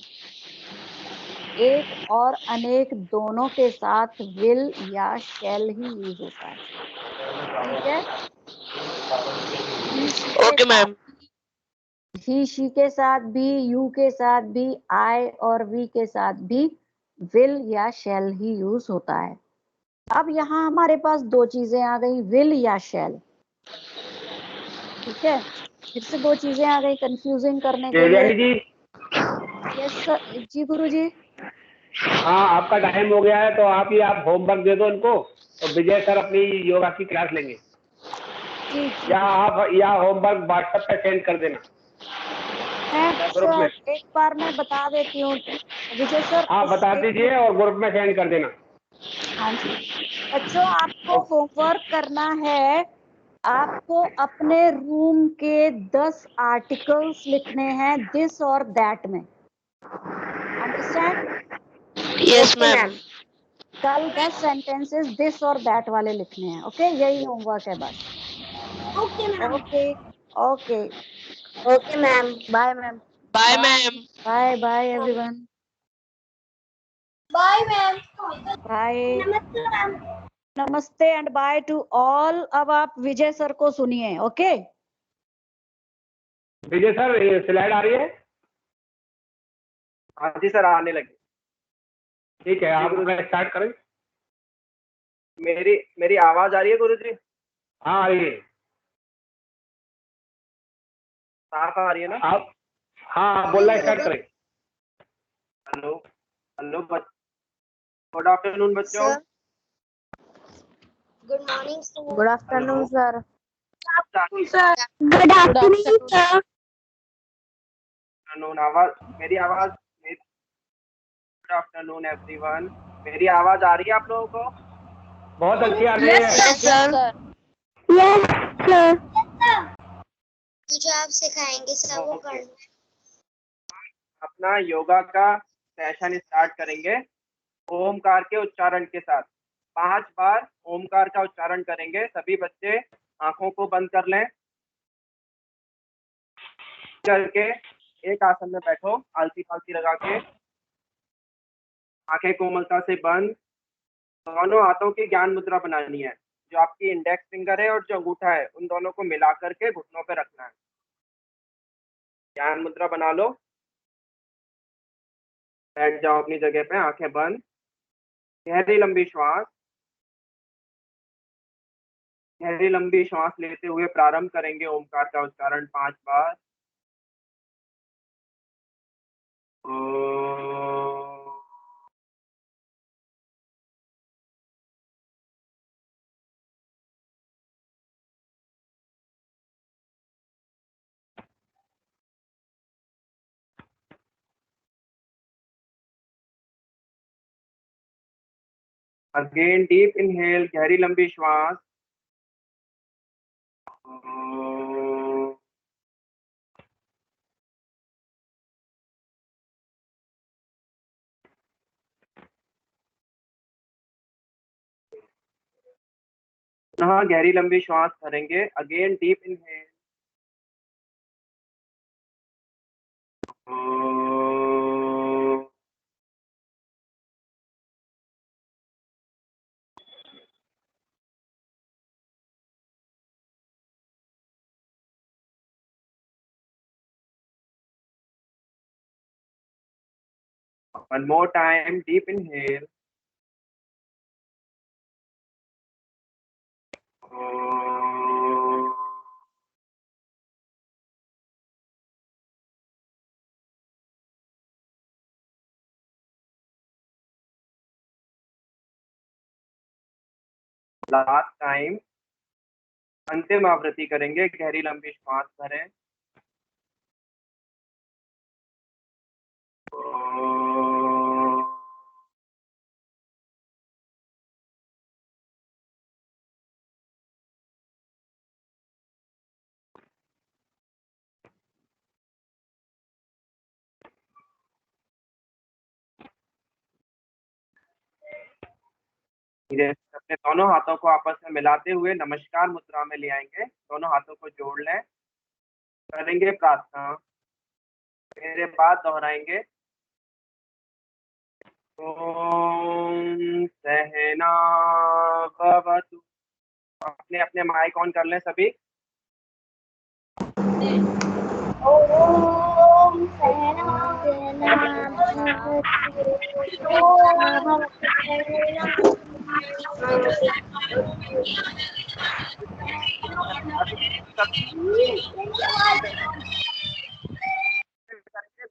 एक और अनेक दोनों के साथ विल या शैल ही यूज होता है। ठीक है, Okay, ma'am. ही शी के साथ भी, यू के साथ भी, आई और वी के साथ भी विल या शैल ही यूज होता है। अब यहाँ हमारे पास दो चीजें आ गई, विल या शैल। ठीक है, फिर से दो चीजें आ गई कंफ्यूजिंग करने के लिए। जी यस सर जी, गुरु जी। हाँ, आपका टाइम हो गया है, तो आप होमवर्क दे दो इनको, तो विजय सर अपनी योगा की क्लास लेंगे। या होमवर्क व्हाट्सएप पे सेंड कर देना ग्रुप में। एक बार मैं बता देती हूँ विजय सर। हाँ, बता दीजिए और ग्रुप में सेंड कर देना। हाँ जी बच्चों, आपको होमवर्क करना है। आपको अपने रूम के 10 आर्टिकल्स लिखने हैं दिस और दैट में। अंडरस्टैंड? Yes, ma'am. कल 10 सेंटेंसेस दिस और दैट वाले लिखने हैं। ओके, यही होमवर्क है बस। Okay, ma'am. Okay okay, Okay, ma'am. Bye ma'am. Bye, ma'am. Bye bye everyone, Bye, ma'am. Bye. Namaste, ma'am. नमस्ते एंड बाय टू ऑल। अब आप विजय सर को सुनिए। ओके विजय सर, स्लाइड आ रही है? हाँ जी सर, आने लगे। ठीक है, आप स्टार्ट करें। मेरी आवाज आ रही है गुरुजी? हाँ, आ रही है। साफ आ रही है ना? आप हाँ बोलना स्टार्ट करें। हेलो हेलो, गुड आफ्टरनून बच्चों। Good morning sir. Good afternoon sir. Good afternoon sir. मेरी आवाज गुड आफ्टरनून एवरीवन। मेरी आवाज आ रही है आप लोगों को? बहुत अच्छी आ रही है। Yes sir. Yes sir. जो आप सिखाएंगे सर वो करना। अपना योगा का सेशन स्टार्ट करेंगे ओमकार के उच्चारण के साथ। 5 बार ओमकार का उच्चारण करेंगे। सभी बच्चे आंखों को बंद कर लें, करके एक आसन में बैठो, आलसी फालसी लगा के, आंखें कोमलता से बंद। दोनों हाथों की ज्ञान मुद्रा बनानी है। जो आपकी इंडेक्स फिंगर है और जो अंगूठा है उन दोनों को मिला करके घुटनों पे रखना है। ज्ञान मुद्रा बना लो, बैठ जाओ अपनी जगह पे, आंखें बंद। गहरी लंबी श्वास, गहरी लंबी श्वास लेते हुए प्रारंभ करेंगे ओमकार का उच्चारण 5 बार। अगेन डीप इनहेल, गहरी लंबी श्वास। पुनः गहरी लंबी श्वास भरेंगे। Again deep inhale, one more time, deep inhale, last time अंतिम आवृत्ति करेंगे। गहरी लंबी श्वास भरें। धीरे से अपने दोनों हाथों को आपस में मिलाते हुए नमस्कार मुद्रा में ले आएंगे। दोनों हाथों को जोड़ लें, करेंगे प्रार्थना, मेरे बाद दोहराएंगे। ओम सहना भवतु। अपने अपने माइक ऑन कर लें सभी। ओम सहना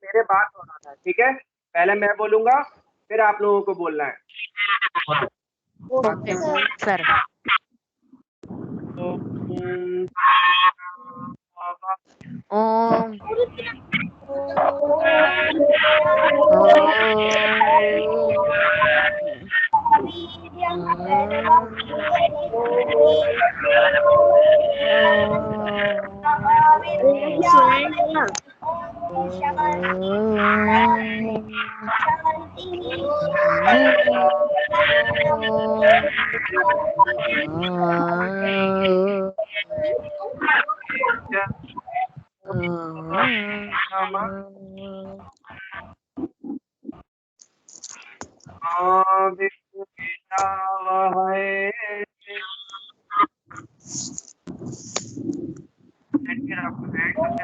मेरे बात होना है, ठीक है? पहले मैं बोलूंगा, फिर आप लोगों को बोलना है। Okay sir. ओम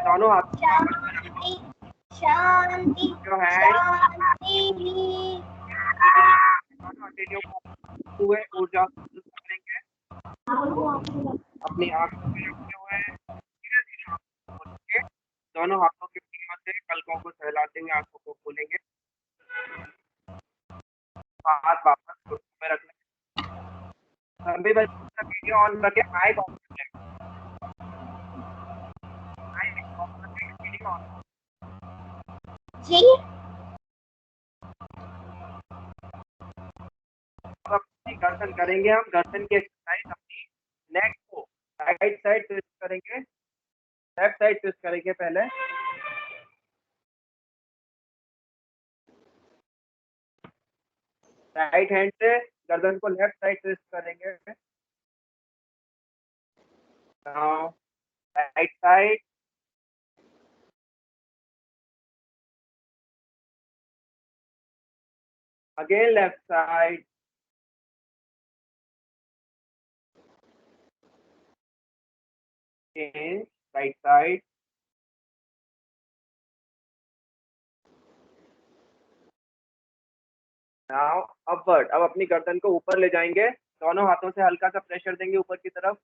दोनों हाथ शांति जो है हथेलियों को हुए ऊर्जा करेंगे, अपनी आंख में रखते हुए धीरे धीरे दोनों हाथों की मदद से पलकों को सहलाते हुए आंखों को खोलेंगे, हाथ वापस घुटनों में रख लेंगे। सभी बच्चों का वीडियो ऑन रखें, माइक ऑन रखें, वीडियो ऑन। अब अपनी गर्दन करेंगे, हम गर्दन की एक्सरसाइज अपनी नेक को राइट साइड ट्विस्ट करेंगे, लेफ्ट साइड ट्विस्ट करेंगे। पहले राइट हैंड से गर्दन को लेफ्ट साइड ट्विस्ट करेंगे। Now right side, again left side, again right side, now upward. अब अपनी गर्दन को ऊपर ले जाएंगे, दोनों हाथों से हल्का सा प्रेशर देंगे ऊपर की तरफ।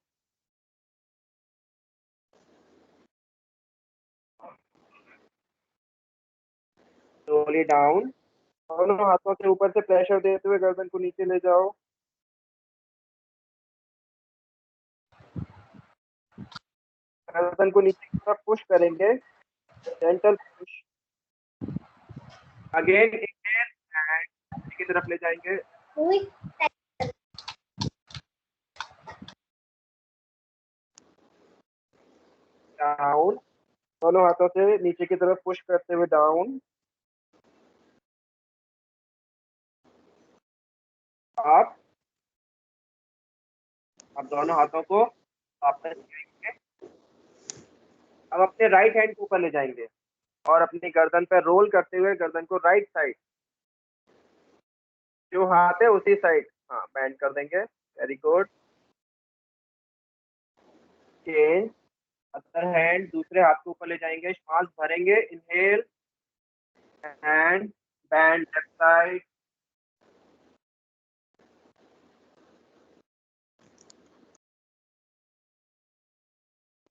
स्लोली डाउन, दोनों हाथों से ऊपर से प्रेशर देते हुए गर्दन को नीचे ले जाओ। गर्दन को नीचे की तरफ पुश करेंगे, gentle push. Again inhale and नीचे की तरफ ले जाएंगे। डाउन, दोनों हाथों से नीचे की तरफ पुश करते हुए डाउन, अप। अब दोनों हाथों को वापस लेंगे। अब अपने राइट हैंड को ऊपर ले जाएंगे और अपनी गर्दन पर रोल करते हुए गर्दन को राइट साइड, जो हाथ है उसी साइड हाँ बैंड कर देंगे। Very good. Change, other hand दूसरे हाथ को ऊपर ले जाएंगे, श्वास भरेंगे, inhale and band left side,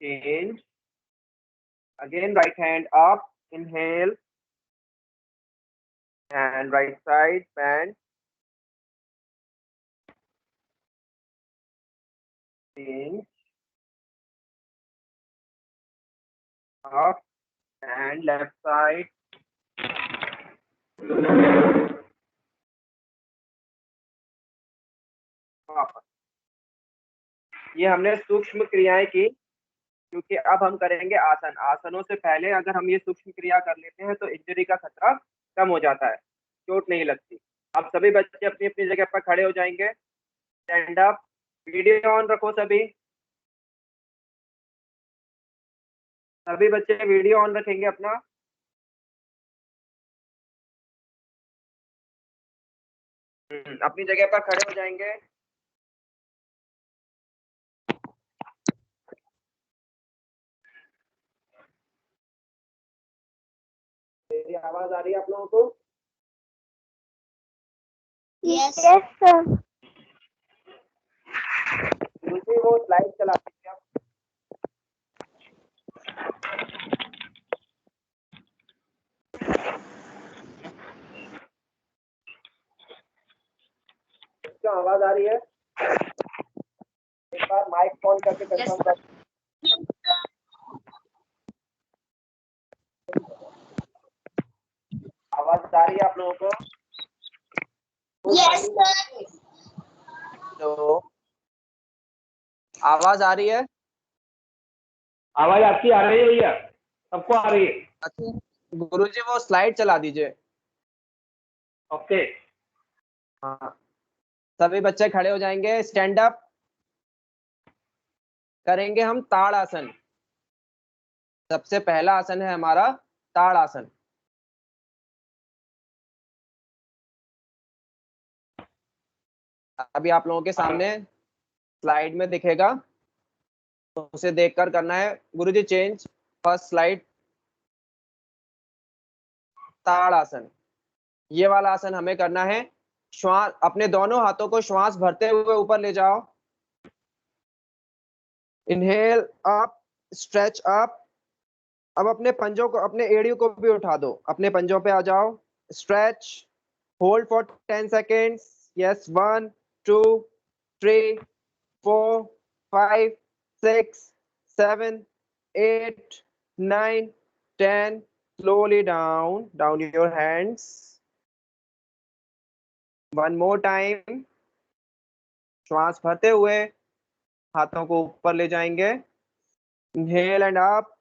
change, again right hand up, inhale and right side bend, change, up and left side, वापस। ये हमने सूक्ष्म क्रियाएं की, क्योंकि अब हम करेंगे आसन। आसनों से पहले अगर हम ये सूक्ष्म क्रिया कर लेते हैं तो इंजरी का खतरा कम हो जाता है, चोट नहीं लगती। अब सभी बच्चे अपनी अपनी जगह पर खड़े हो जाएंगे, स्टैंड अप, वीडियो ऑन रखो। सभी बच्चे वीडियो ऑन रखेंगे अपना। अपनी जगह पर खड़े हो जाएंगे। मेरी आवाज आ रही है आप लोगों को? Yes sir. दूसरी वो स्लाइड चला दीजिए आप। क्या आवाज आ रही है? एक बार माइक ऑन करके कंफर्म कर। आवाज आ रही है आप लोगों को? Yes sir. तो आवाज आ रही है? आवाज आपकी आ रही है भैया? सबको आ रही है? अच्छा गुरुजी वो स्लाइड चला दीजिए। ओके। हाँ, सभी बच्चे खड़े हो जाएंगे, स्टैंड अप करेंगे हम ताड़ आसन। सबसे पहला आसन है हमारा ताड़ आसन। अभी आप लोगों के सामने स्लाइड में दिखेगा, तो उसे देखकर करना है। गुरुजी चेंज, फर्स्ट स्लाइड, ताड़ आसन। ये वाला आसन हमें करना है। श्वास, अपने दोनों हाथों को श्वास भरते हुए ऊपर ले जाओ। Inhale up, stretch up. अब अपने पंजों को, अपने एड़ियों को भी उठा दो, अपने पंजों पे आ जाओ। Stretch, hold for 10 seconds. Yes, 1 2 3 4 5 6 7 8 9 10। Slowly down your hands. One more time. श्वास भरते हुए हाथों को ऊपर ले जाएंगे। Inhale and up.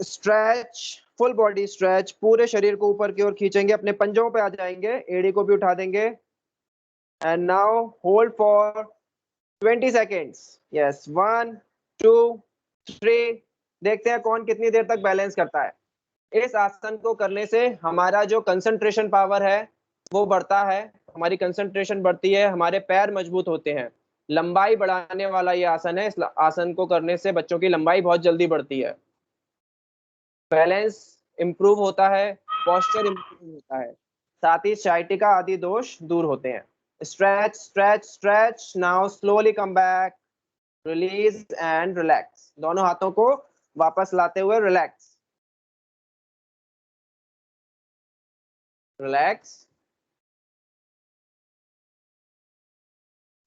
Stretch, full body stretch, पूरे शरीर को ऊपर की ओर खींचेंगे, अपने पंजों पे आ जाएंगे, एड़ी को भी उठा देंगे। And now hold for 20 seconds. Yes, 1 2 3। देखते हैं कौन कितनी देर तक बैलेंस करता है। इस आसन को करने से हमारा जो कंसंट्रेशन पावर है वो बढ़ता है, हमारी कंसंट्रेशन बढ़ती है, हमारे पैर मजबूत होते हैं। लंबाई बढ़ाने वाला ये आसन है। इस आसन को करने से बच्चों की लंबाई बहुत जल्दी बढ़ती है, बैलेंस इंप्रूव होता है, पोस्चर इंप्रूव होता है, साथ ही sciatica आदि दोष दूर होते हैं। Stretch stretch stretch. Now slowly come back, release and relax. दोनों हाथों को वापस लाते हुए रिलैक्स, रिलैक्स।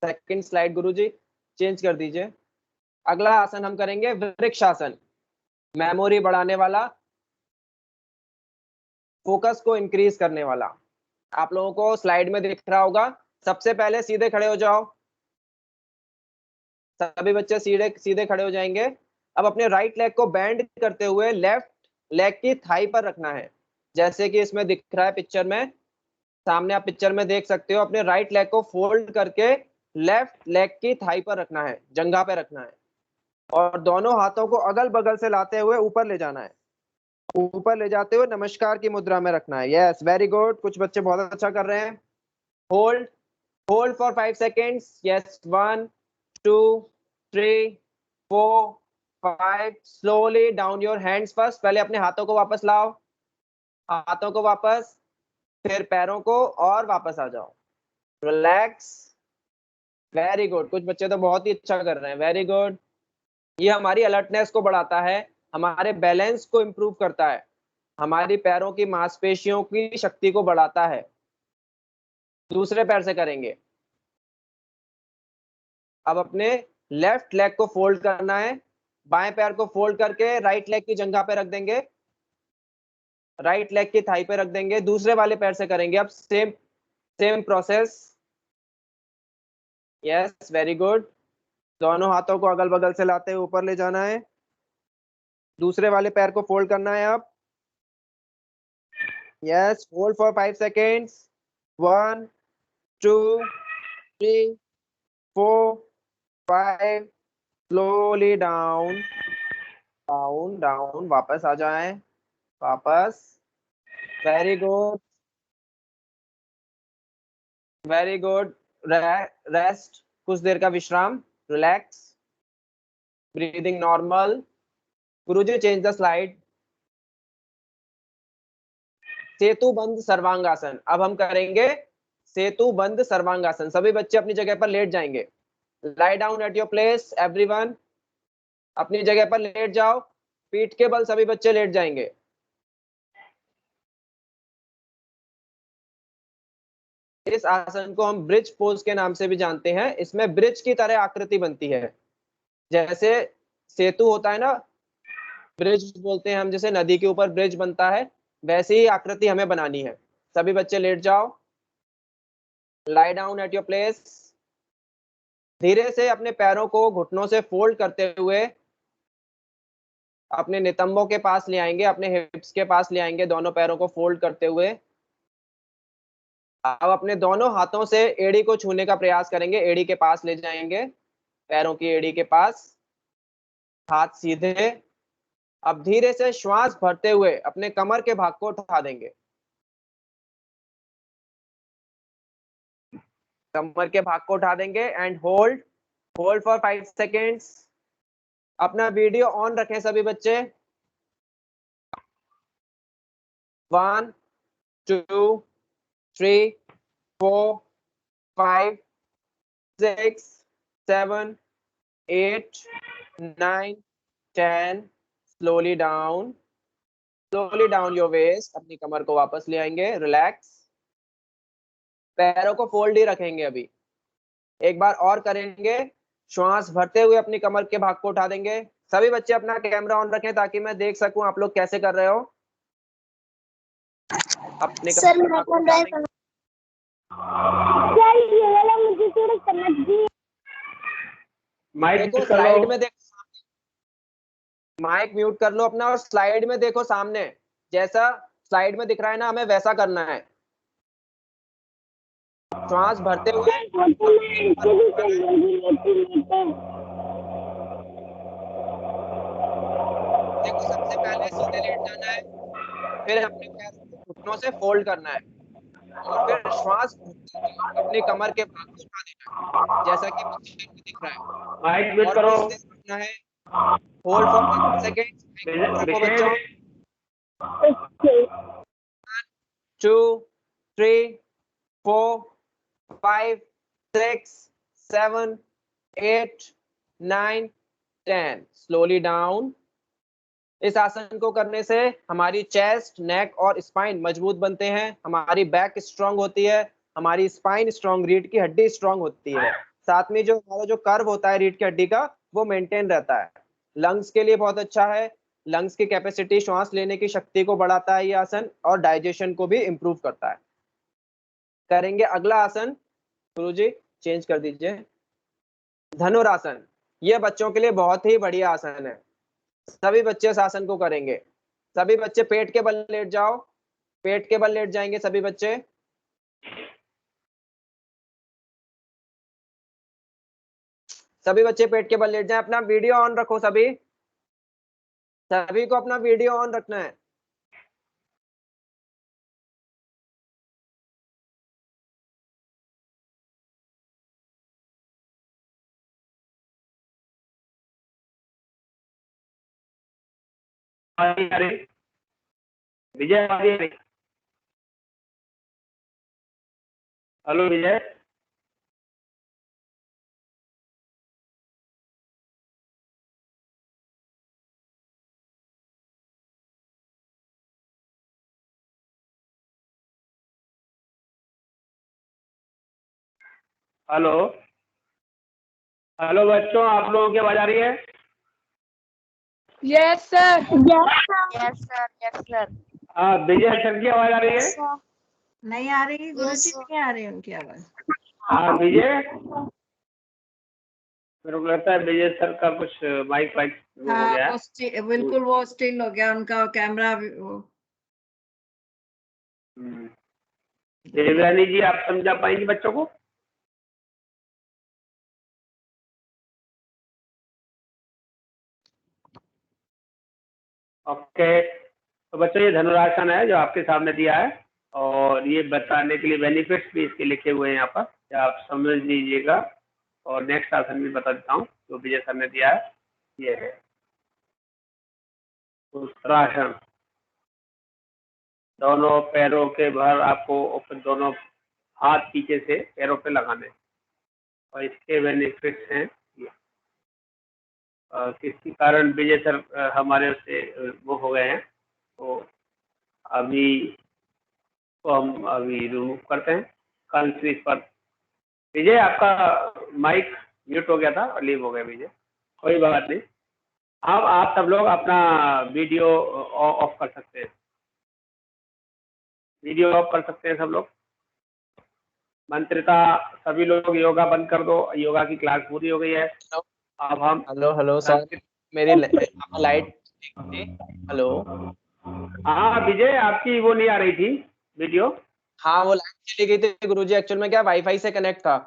सेकंड स्लाइड गुरुजी चेंज कर दीजिए। अगला आसन हम करेंगे वृक्षासन, मेमोरी बढ़ाने वाला, फोकस को इंक्रीज करने वाला। आप लोगों को स्लाइड में दिख रहा होगा। सबसे पहले सीधे खड़े हो जाओ, सभी बच्चे सीधे सीधे खड़े हो जाएंगे। अब अपने राइट लेग को बेंड करते हुए लेफ्ट लेग की थाई पर रखना है, जैसे कि इसमें दिख रहा है पिक्चर में, सामने आप पिक्चर में देख सकते हो। अपने राइट लेग को फोल्ड करके लेफ्ट लेग की थाई पर रखना है, जंघा पे रखना है, और दोनों हाथों को अगल बगल से लाते हुए ऊपर ले जाना है। ऊपर ले जाते हुए नमस्कार की मुद्रा में रखना है। यस, वेरी गुड, कुछ बच्चे बहुत अच्छा कर रहे हैं। Hold, hold for 5 seconds. Yes, 1 2 3 4 5। Slowly down your hands first. पहले अपने हाथों को वापस लाओ, हाथों को वापस, फिर पैरों को, और वापस आ जाओ। रिलैक्स, वेरी गुड, कुछ बच्चे तो बहुत ही अच्छा कर रहे हैं, वेरी गुड। ये हमारी अलर्टनेस को बढ़ाता है, हमारे बैलेंस को इंप्रूव करता है, हमारी पैरों की मांसपेशियों की शक्ति को बढ़ाता है। दूसरे पैर से करेंगे। अब अपने लेफ्ट लेग को फोल्ड करना है, बाएं पैर को फोल्ड करके राइट लेग की जंघा पे रख देंगे, राइट लेग की थाई पे रख देंगे। दूसरे वाले पैर से करेंगे अब same same process. Yes, very good. दोनों हाथों को अगल बगल से लाते हुए ऊपर ले जाना है, दूसरे वाले पैर को फोल्ड करना है अब। Yes, hold for 5 seconds. 1 2 3 4 5। Slowly down down down, वापस आ जाएं, वापस। Very good, very good. Rest, कुछ देर का विश्राम, relax, breathing normal. Guruji change the slide. Setu Bandh Sarvangasana. अब हम करेंगे सेतु बंद सर्वांगासन। सभी बच्चे अपनी जगह पर लेट जाएंगे। Lie down at your place everyone. अपनी जगह पर लेट जाओ, पीठ के बल सभी बच्चे लेट जाएंगे। इस आसन को हम ब्रिज पोज के नाम से भी जानते हैं। इसमें ब्रिज की तरह आकृति बनती है, जैसे सेतु होता है ना, ब्रिज बोलते हैं हम, जैसे नदी के ऊपर ब्रिज बनता है, वैसी ही आकृति हमें बनानी है। सभी बच्चे लेट जाओ, lie down at your place. धीरे से अपने पैरों को घुटनों से फोल्ड करते हुए अपने नितंबों के पास ले आएंगे, अपने हिप्स के पास ले आएंगे, दोनों पैरों को फोल्ड करते हुए। अब अपने दोनों हाथों से एड़ी को छूने का प्रयास करेंगे, एड़ी के पास ले जाएंगे, पैरों की एड़ी के पास, हाथ सीधे। अब धीरे से श्वास भरते हुए अपने कमर के भाग को उठा देंगे, कमर के भाग को उठा देंगे। And hold, hold for 5 seconds. अपना वीडियो ऑन रखें सभी बच्चे। 1 2 3 4 5 6 7 8 9 10 स्लोली डाउन योर वेस्ट। अपनी कमर को वापस ले आएंगे, रिलैक्स, पैरों को फोल्ड ही रखेंगे। अभी एक बार और करेंगे, श्वास भरते हुए अपनी कमर के भाग को उठा देंगे। सभी बच्चे अपना कैमरा ऑन रखें ताकि मैं देख सकूं आप लोग कैसे कर रहे हो। अपने सर कमर के भाग को उठा देंगे। सर ये वाला मुझे थोड़ा समझ नहीं। माइक देखो कर लो। स्लाइड में देखो, माइक म्यूट कर लो अपना और स्लाइड में देखो सामने, जैसा स्लाइड में दिख रहा है ना हमें वैसा करना है। श्वास भरते हुए देखो, सबसे पहले सीधे लेट जाना है, फिर अपने पैरों को घुटनों से फोल्ड करना है और फिर श्वास भरते हुए अपनी कमर के भाग को उठा देना है जैसा कि पिक्चर में दिख रहा है। माइक म्यूट और करो। कुछ देर रखना है, होल्ड फॉर 10 सेकेंड्स। रखो बच्चों। 2 3 4 5 6 7 8 9 10 स्लोली डाउन। इस आसन को करने से हमारी चेस्ट, नेक और स्पाइन मजबूत बनते हैं, हमारी बैक स्ट्रांग होती है, हमारी स्पाइन स्ट्रांग, रीढ़ की हड्डी स्ट्रांग होती है, साथ में जो हमारा जो कर्व होता है रीढ़ की हड्डी का वो मेंटेन रहता है। लंग्स के लिए बहुत अच्छा है, लंग्स की कैपेसिटी, श्वास लेने की शक्ति को बढ़ाता है ये आसन, और डाइजेशन को भी इम्प्रूव करता है। करेंगे अगला आसन। गुरुजी चेंज कर दीजिए, धनुरासन। ये बच्चों के लिए बहुत ही बढ़िया आसन है, सभी बच्चे इस आसन को करेंगे। सभी बच्चे पेट के बल लेट जाओ, पेट के बल लेट जाएंगे सभी बच्चे। सभी बच्चे पेट के बल लेट जाएं। अपना वीडियो ऑन रखो, सभी को अपना वीडियो ऑन रखना है। विजय, हेलो विजय। हेलो हेलो बच्चों, आप लोगों की आवाज आ रही है? Yes sir. Yes sir. हाँ, विजय सर की आवाज आ रही है? नहीं आ रही गुरुजी, नहीं आ रही उनकी आवाज। हाँ विजय, मेरे को लगता है विजय सर का कुछ माइक वाइक वो हो गया है। बिल्कुल वो स्टिल हो गया उनका कैमरा। देवरानी जी, आप समझा पाएंगे बच्चों को? ओके, तो बच्चों ये धनुरासन है जो आपके सामने दिया है, और ये बताने के लिए बेनिफिट्स भी इसके लिखे हुए हैं यहाँ पर, आप समझ लीजिएगा। और नेक्स्ट आसन भी बता देता हूँ जो विजय सर ने दिया है, ये है उत्तरासन। दोनों पैरों के भर आपको दोनों हाथ पीछे से पैरों पे लगाने, और इसके बेनिफिट्स हैं ये। किसी कारण विजय सर हमारे से वो हो गए हैं, तो अभी तो हम अभी रिमूव करते हैं। कंसीज पर विजय आपका माइक म्यूट हो गया था और लीव हो गया विजय, कोई बात नहीं। अब आप सब लोग अपना वीडियो ऑफ कर सकते हैं, वीडियो ऑफ कर सकते हैं सब लोग। मंत्रिता सभी लोग योगा बंद कर दो, योगा की क्लास पूरी हो गई है। अब हम हेलो सर, मेरी लाइट, हेलो। हाँ विजय, आपकी वो नहीं आ रही थी वीडियो। हाँ वो लाइट चली गई थी गुरुजी, एक्चुअल में क्या वाईफाई से कनेक्ट था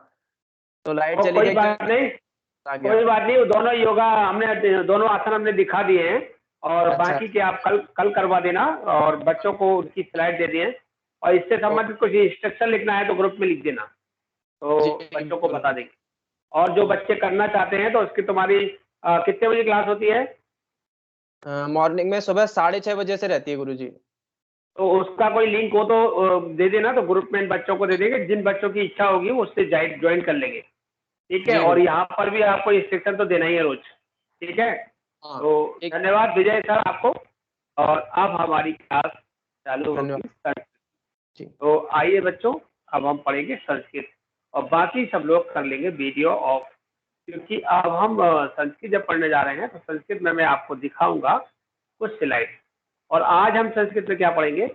तो लाइट चली गई। कोई बात नहीं, कोई बात नहीं। दोनों योगा हमने, दोनों आसन हमने दिखा दिए हैं, और अच्छा। बाकी के आप कल करवा देना, और बच्चों को उनकी स्लाइड दे दिए, और इससे संबंधित कुछ इंस्ट्रक्शन लिखना है तो ग्रुप में लिख देना, तो बच्चों को बता देंगे। और जो बच्चे करना चाहते हैं तो उसकी तुम्हारी कितने बजे क्लास होती है? मॉर्निंग में सुबह 6:30 बजे से रहती है गुरुजी। तो उसका कोई लिंक हो तो दे देना, तो ग्रुप में इन बच्चों को दे देंगे, जिन बच्चों की इच्छा होगी वो उससे ज्वाइन कर लेंगे, ठीक है। और यहाँ पर भी आपको इंस्ट्रक्शन तो देना ही है रोज, ठीक है। तो धन्यवाद विजय सर आपको। और अब हमारी क्लास चालू होगी संस्कृत। तो आइए बच्चों, अब हम पढ़ेंगे संस्कृत और बाकी सब लोग कर लेंगे वीडियो ऑफ, क्योंकि अब हम संस्कृत जब पढ़ने जा रहे हैं तो संस्कृत में मैं आपको दिखाऊंगा कुछ स्लाइड। और आज हम संस्कृत में क्या पढ़ेंगे?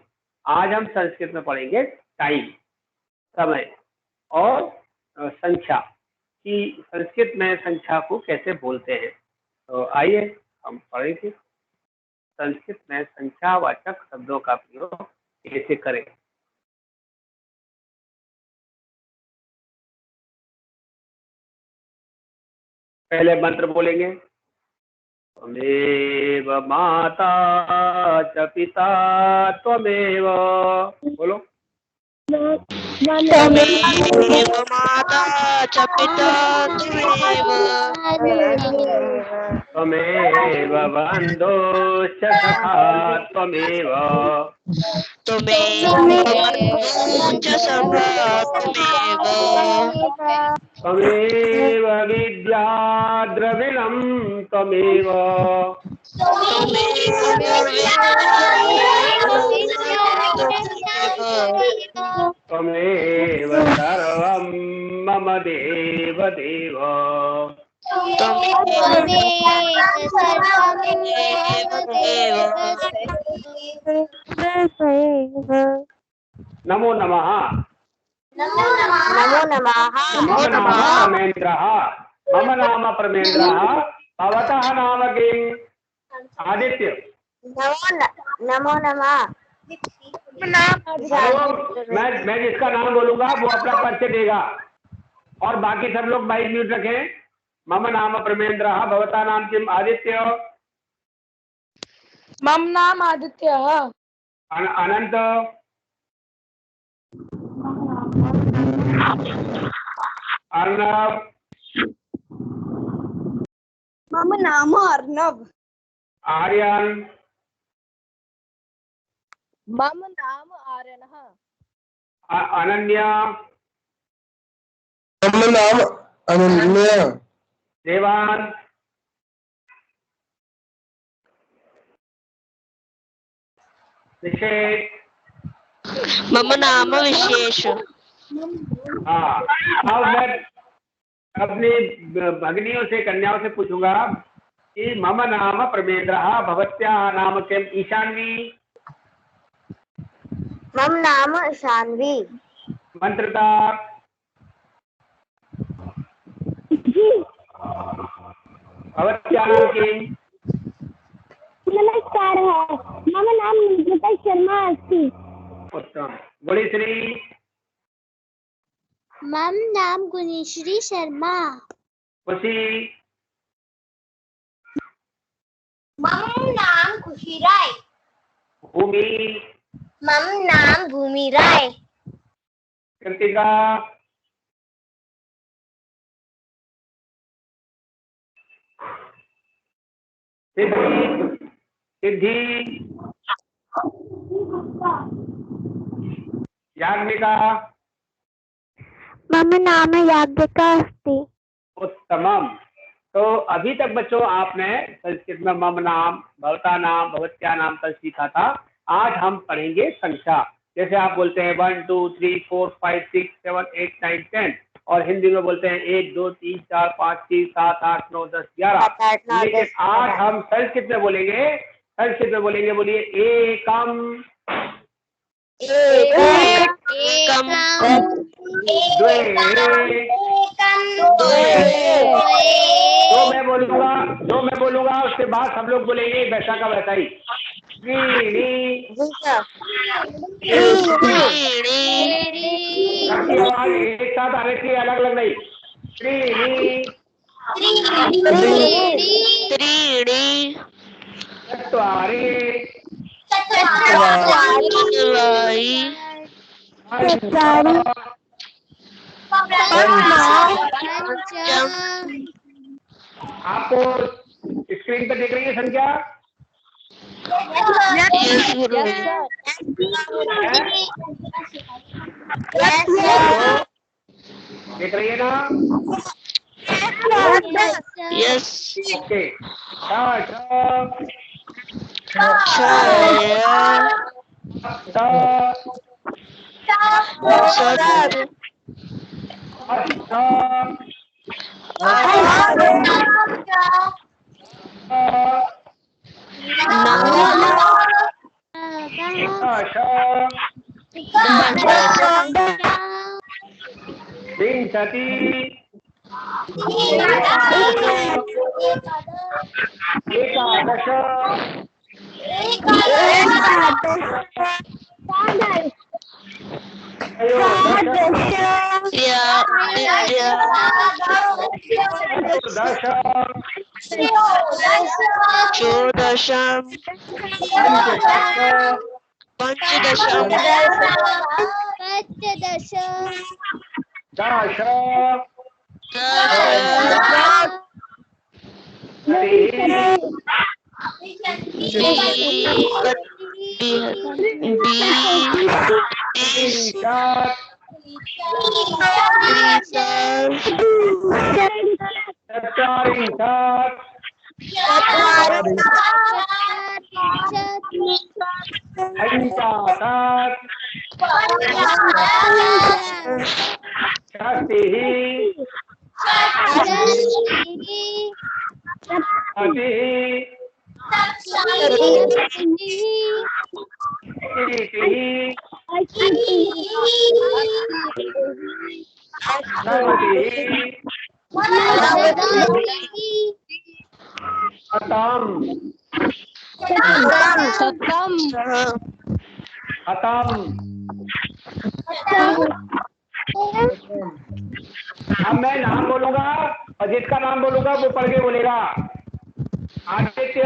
आज हम संस्कृत में पढ़ेंगे टाइम, समय और संख्या, कि संस्कृत में संख्या को कैसे बोलते हैं। तो आइए हम पढ़ेंगे संस्कृत में संख्यावाचक शब्दों का प्रयोग कैसे करें। पहले मंत्र बोलेंगे, त्वमेव माता च पिता त्वमेव, बोलो। त्वमेव माता च पिता त्वमेव, त्वमेव बन्धुश्च सखा त्वमेव, त्वमेव बन्धुश्च सखा त्वमेव, त्वमेव विद्या द्रविणं त्वमेव, त्वमेव सर्वं मम देव देव, नमो नमः। नमो नमः। मम नाम प्रमेन्द्रः, मम नाम प्रमेन्द्रः, भवतः नाम किम्? आदित्य। नमो नमः। मैं जिसका नाम बोलूंगा वो अपना परिचय देगा और बाकी सब लोग माइक म्यूट रखें। मम नाम प्रमेन्द्रः, भवतः नाम किम्? आदित्य। मम नाम आदित्य। अनंत। अर्णव। मम नाम अर्णव। आर्यन। मम नाम आर्यनः। अनन्या। मम नाम अनन्या। देवान। विशेष। मम नाम विशेष। हाँ, अब मैं अपनी भगिनियों से, कन्याओं से पूछूंगा कि मम नाम प्रमेन्द्रः, भवत्याः नाम किम्? ईशान्वी। मम नाम ईशान्वी। मंत्रता। भवत्याः नाम किम्? नमस्कारः, मम नाम मंत्रता शर्मा अस्ति। उत्तम। गुणीश्री। मम नाम गुणीश्री शर्मा। खुशी। मम नाम खुशी राय। भूमि। मम नाम भूमि राय। कृतिका। सिद्धि। सिद्धि। याज्ञिका। मम नाम याज्ञिका अस्ति। उत्तमम। तो अभी तक बच्चों आपने संस्कृत में मम नाम, भवता नाम, भवत्या नाम तक सीखा था। आज हम पढ़ेंगे संख्या। जैसे आप बोलते हैं 1 2 3 4 5 6 7 8 9 10, और हिंदी में बोलते हैं 1 2 3 4 5 6 7 8 9 10 11। लेकिन आज हम संस्कृत में बोलेंगे, संस्कृत में बोलेंगे, बोलिए एकम। एकम, द्वे। जो मैं बोलूंगा उसके बाद सब लोग बोलेंगे वैसा का वैसा ही। त्रीणि। सबकी आवाज एक साथ आने की, अलग अलग नहीं। त्रीणि। त्रीणि, चत्वारि। चत्वारि, आपको स्क्रीन पर दिख रही है संख्या? Yes, Guru. देख रही है ना? Yes. Okay. Yeah. Chodasham. Panchadasham. अब मैं नाम बोलूंगा और जिसका नाम बोलूंगा वो पढ़ के बोलेगा। आदित्य,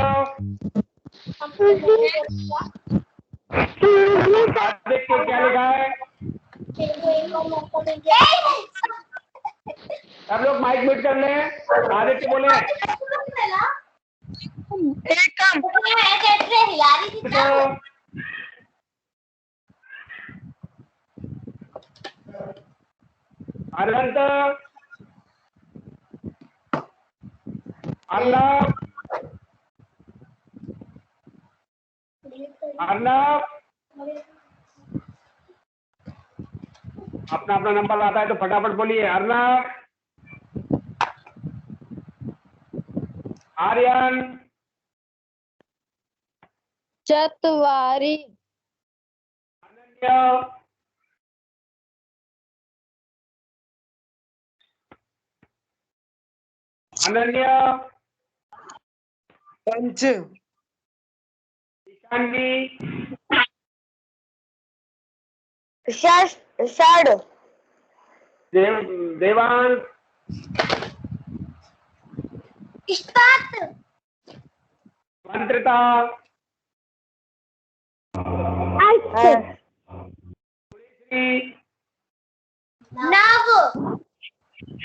आदित्य क्या लिखा है? सब लोग माइक म्यूट कर ले। आदित्य बोले। अनंत, अर्णव, अर्णव, अपना अपना नंबर आता है तो फटाफट बोलिए। अर्णव, आर्यन, चत्वारि, अनन्या, अनन्या, पंच, ईशानी, षड, देवांश, मंत्रिता,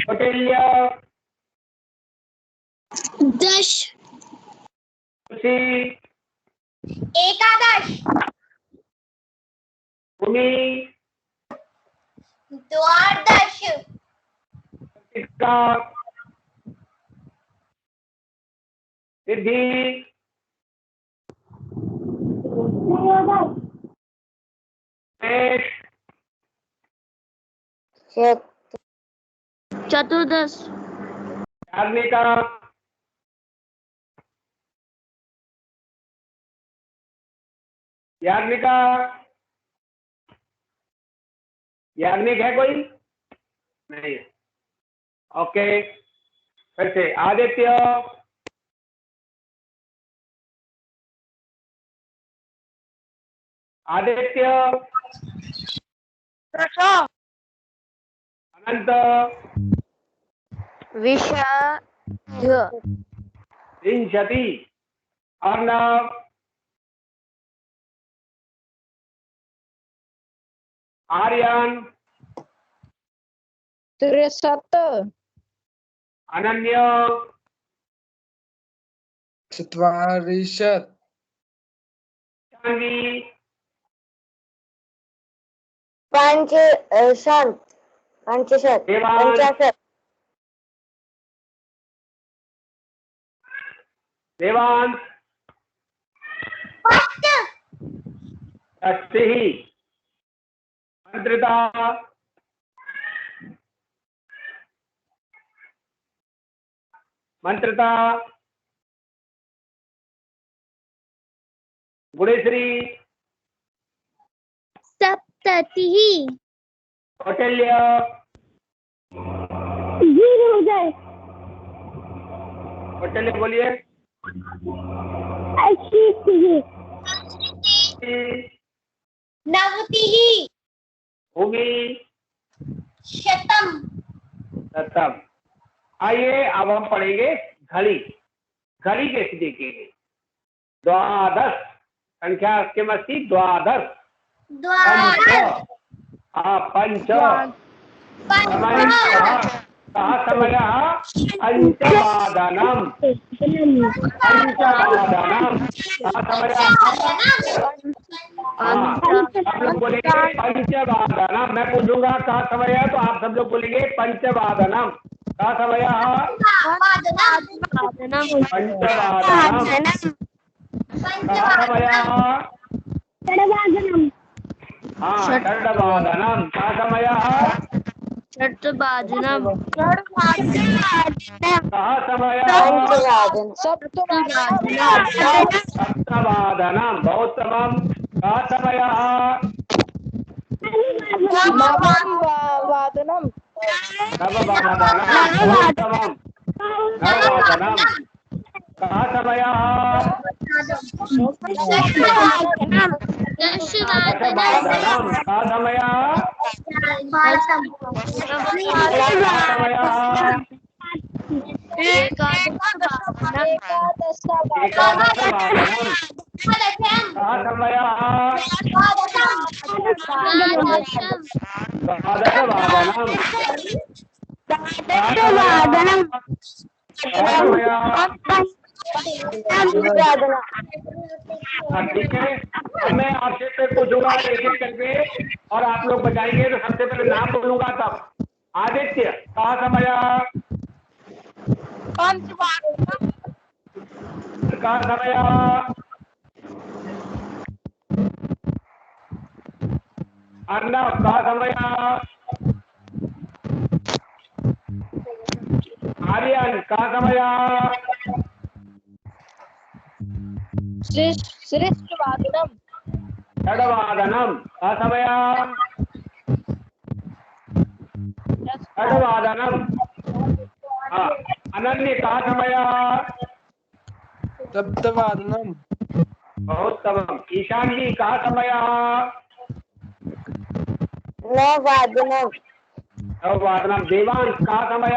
कौटिल्य, दश, खुशी, एकादश, भूमि, द्वादश, टिक्का, सिद्धि, शेष, चतुर्दश, याज्ञिका, याज्ञिका, याज्ञिक है कोई? नहीं है। ओके, फिर से आदित्य, आदित्य, अनंत, विंशति, अर्णव, आर्यन, त्रिशत, अनन्य, चत्वारिंशत्, ईशानवी, पंचाशत देवांश, पंचाशत देवांश, अष्टही, मंत्रिता, मंत्रिता, गुणेश्वरी, सप्ततिः कौटिल्य, जीरो हो जाए कौटिल्य बोलिए, अशीतिः नवतिः भूमि, शतम शतम। आइए अब हम पढ़ेंगे घड़ी। घड़ी कैसे देखेंगे? द्वादश संख्या के मस्ती द्वादश, पंच, समय कहा समय पंचवादनम, पंचवादनम कहा समय आप लोग बोलेंगे पंचवादनम। मैं पूछूंगा कहा समय है तो आप सब लोग बोलेंगे पंचवादनम। कहा समय पंचवादनम, कहा समय हाँ षड्वादनम, कहा समय षट्वादनम, कहा समय सप्तवादनम, बहुत तमाम। कहा समय वादनम, नववादनम, बहुत तमाम। नववादनम, कहा समय दशवादनम, कहा समय एकादशवादनम, कहा समय द्वादशवादनम, ठीक है। अब मैं आपसे पे पूछूंगा एक एक करके और आप लोग बताएंगे। तो सबसे पहले नाम बोलूंगा तब। आदित्य, कहा समय कहा समय अर्णव, कहा समय आर्यन, कहा समय श्रेष्ठवादनम, षड्वादनम, कहा समय षड्वादनम। अनन्य, कहा समय सप्तवादनम, बहुत तमाम। ईशानवी, कहा समय नववादनम नववादनम। देवांश, कहा समय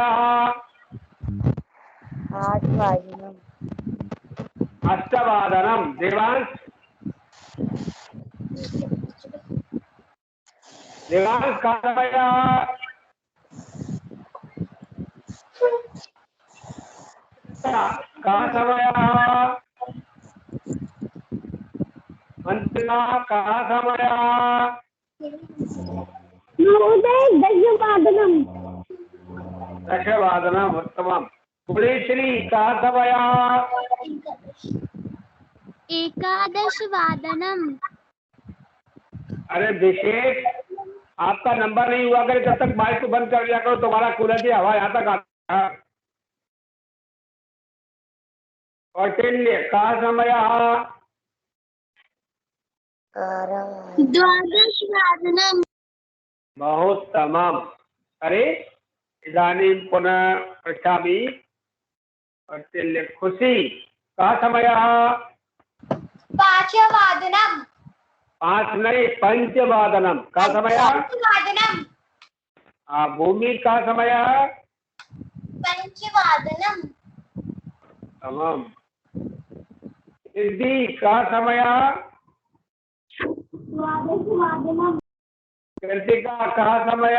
आठवादनम अष्टवादनम। देवांश, देवांश कहा समय कहा समय मंत्रिना, कहा समय दशवादनम दशवादनम, उत्तमम। गुणेश्वरी, कहा समय एकादशवादनम। अरे विशेष आपका नंबर नहीं हुआ करे तब तक माइक को बंद कर दिया करो। तुम्हारा कूलर की हवा यहाँ तक आता है। कौटिल्य, कहा समय द्वादशवादनम। बहुत तमाम। अरे इदानीं पुनः पृच्छामि। कौटिल्य, खुशी, कहा समय पांचवादनम। पांच नहीं पंचवादनम, कहा समय पंचवादनम। भूमि, कहा समय पंचवादनम। तमाम। सिद्धि, कहा समय द्वादशवादनम। कृतिका, कहा समय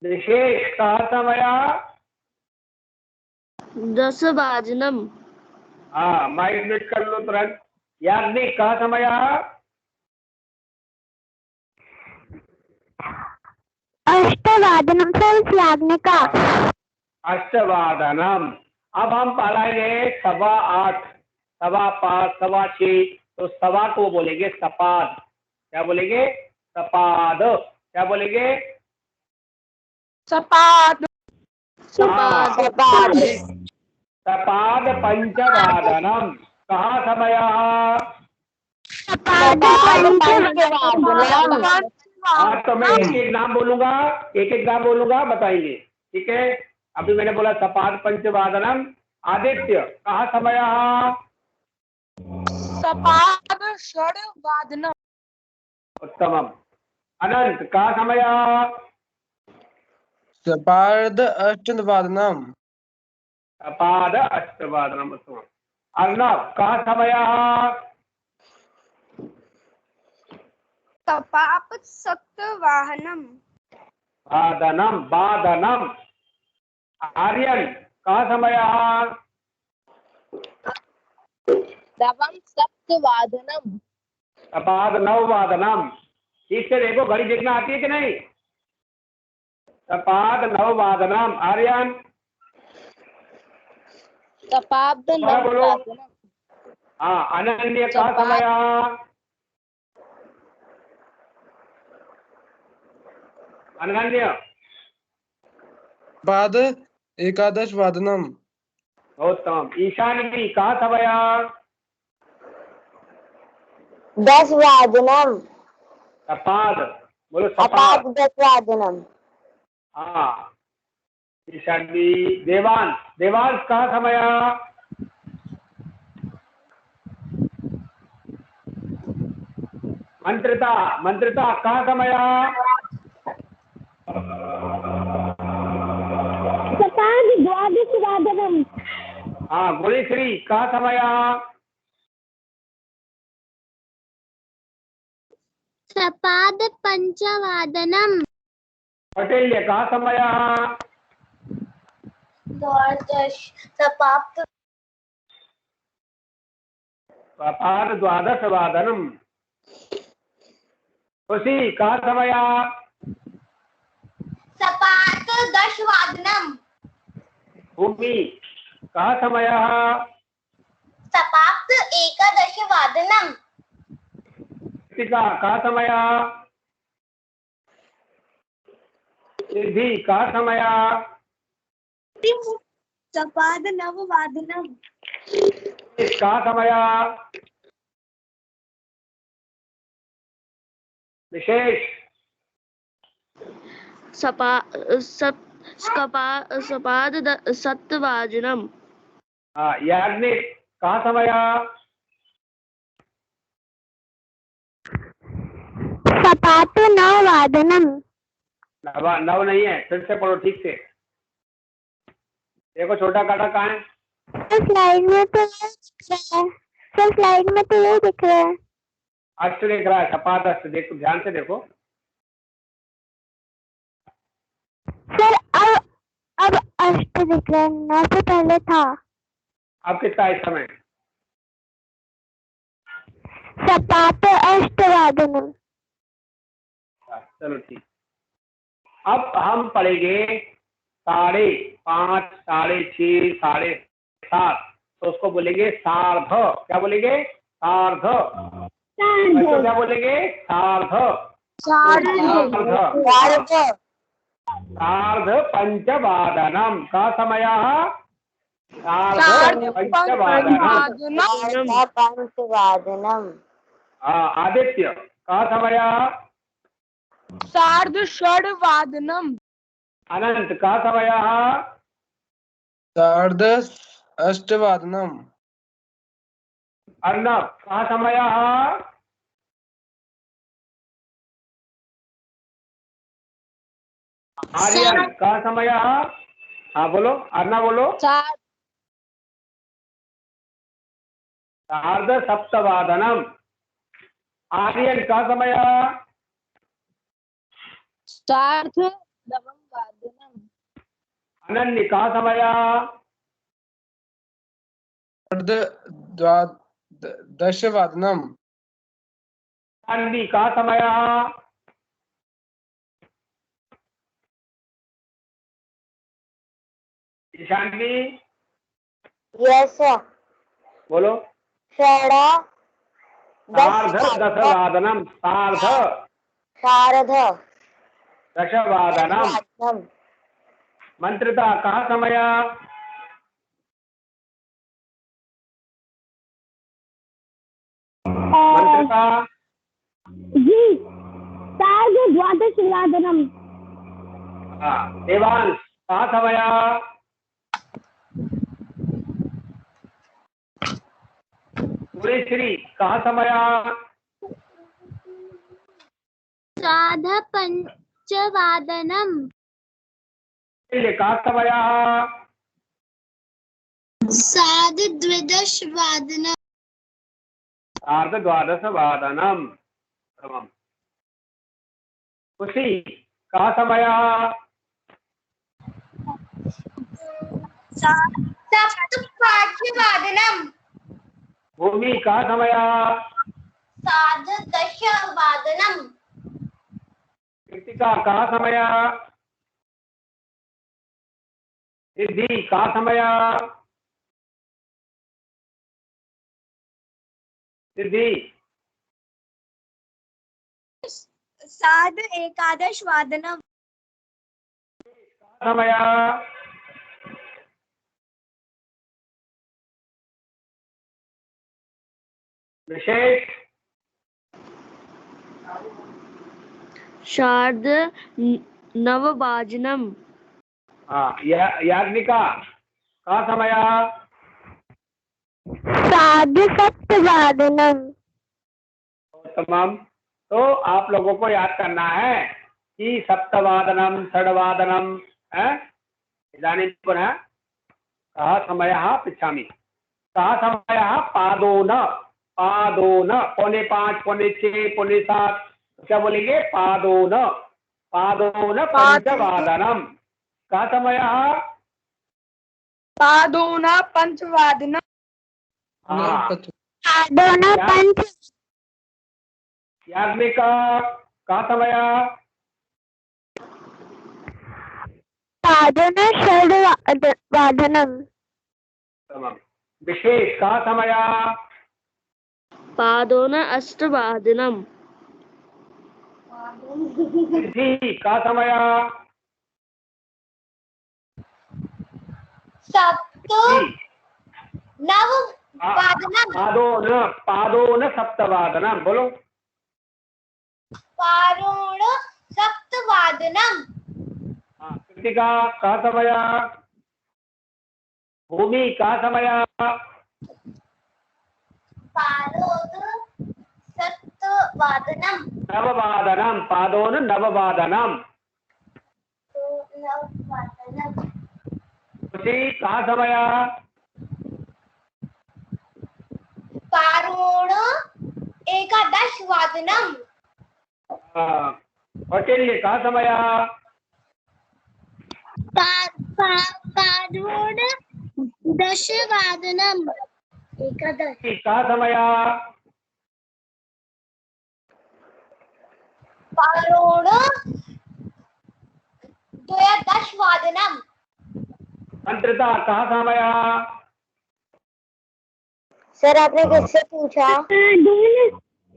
विशेष, कहा समय दशवादनम, हाँ माइक म्यूट कर लो तुरंत। याग्निक कहाँ समय? अष्टवादनम सर, याग्निका। अष्टवादनम। अब हम पढ़ाएंगे 8:15, 5:15, 6:15। तो सवा को बोलेंगे सपाद। क्या बोलेंगे? सपाद। क्या बोलेंगे? सपाद। सपाद। सपाद पंचवादनम। कहाँ समय? हाँ तो मैं एक एक नाम बोलूंगा, एक एक नाम बोलूंगा, बताएंगे। ठीक है, अभी मैंने बोला सपाद पंचवादनम। आदित्य कहाँ समय? सपाद षड्वादनम। उत्तमम। अनंत कहाँ समय? सपाद अष्टवादनम। सपाद अष्टवादनम। उत्तमम। अर्णव कहाँ समय? तपाप सप्तवाहनम। वादनम। वादनम। आर्यन कहाँ समय? दवम सप्तवादनम। सपाद नववादनम। ठीक से देखो, घड़ी देखना आती है कि नहीं? सपाद नववादनम। आर्यन तपाब्द बोलो। नववादनम। हाँ अनन्य कहाँ समय? अनन्य बाद एकादश वादनम। उत्तम। ईशानी कहाँ समय? 10 वादनम। सपाद बोलो। अपाद सपाद। 10 वादनम। हाँ ईशानी। देवांश, देवांश कहाँ समय? मंत्रिता, मंत्रिता कहाँ समय? सपाद 12 वादनम। हाँ गुणेश्वरी कहाँ समय? सपाद पंचवादनम। पटेल कहाँ समय? द्वादश। सपाद सपाद 12 वादनम। खुशी कहाँ समय? सपाद 10 वादनम। भूमि कहाँ समय? सपाद एकादश वादनम। कृतिका कहाँ समय? सिद्धि कहाँ समय? सपाद 9 वादनम। कहाँ समय? विशेष सपाद सप्तवादनम। हाँ याज्ञिक कहाँ समय? सपाद 9 वादनम। नव नहीं है, फिर से पढ़ो ठीक से। देखो छोटा काटा कहाँ है? स्लाइड में तो ये दिख रहा है सर, स्लाइड में तो ये दिख रहा है। अष्ट दिख रहा है, सपाद अष्ट। देखो ध्यान से देखो। सर अब अष्ट दिख रहा है, 9 से पहले था। अब कितना है इस समय? सपाद अष्टवादनम। चलो ठीक। अब हम पढ़ेंगे 5:30, 6:30, 7:30। तो उसको बोलेंगे सार्ध। क्या बोलेंगे? सार्ध। बच्चों क्या बोलेंगे? सार्ध। सार्ध। सार्ध पंचवादनम का समय? सार्ध पंचवादनम। पंचवादनम। आदित्य का समय? सार्ध षड्वादनम। अनंत का समय? सार्ध अष्टवादनम। अर्णव का समय? आर्यन का समय? हाँ बोलो, अर्णव बोलो। सार्ध सप्तवादनम। आर्यन का समय? सार्ध नवम वादनम। अनन्य का समय? दशवादनम् शान्वी का समयः? शान्वी यस बोलो। षड सार्धदशवादनं शारद दशवादनं। मंत्रिता का समयः? मंत्रिता जी सार्धद्वादशवादनं। देवांश का समयः? श्री का समयः? सार्धपञ्चवादनं। का समयः? सार्धद्वादशवादनं। सार्धद्वादशवादनं। खुशी का समयः? सप्तवादनं। भूमि का समयः? सार्धदशवादनं। कृतिका का समयः? सिद्धि का समयः? सिद्धि सार्ध एकादशवादनं। समयः? विशेष शार्द नववादनम। याज्ञिका का समयः? सार्धसप्तवादनं। तमाम। तो आप लोगों को याद करना है कि सप्तवादनम षड्वादनम है। इदानीं पुनः कः समयः पृच्छामि। कः समयः? पादोन पौने 5 पौने 6 पौने 7 क्या बोलेंगे? पादोन पंचवादनम। कः समयः? पादोन पंचवादनम। पादोन पंच। याज्ञिका का समयः? पादोन षड्वादनं। विशेष का समयः? पादोन अष्टवादनम। सिद्धि का समयः? सप्त नववादनं। पादोन सप्तवादनम। बोलो। पादोन सप्तवादनं। कृतिका का समयः? भूमि का समयः? पादोन सप्तवादनं। नववादनम। पादोन नववादनम। खुशी का समयः? पादोन एकादशवादनं। कौटिल्य का समयः? पादोन दशवादनं। एकादश का समयः? पादोन द्वादशवादनं। मंत्रिता का समयः? सर आपने किससे पूछा?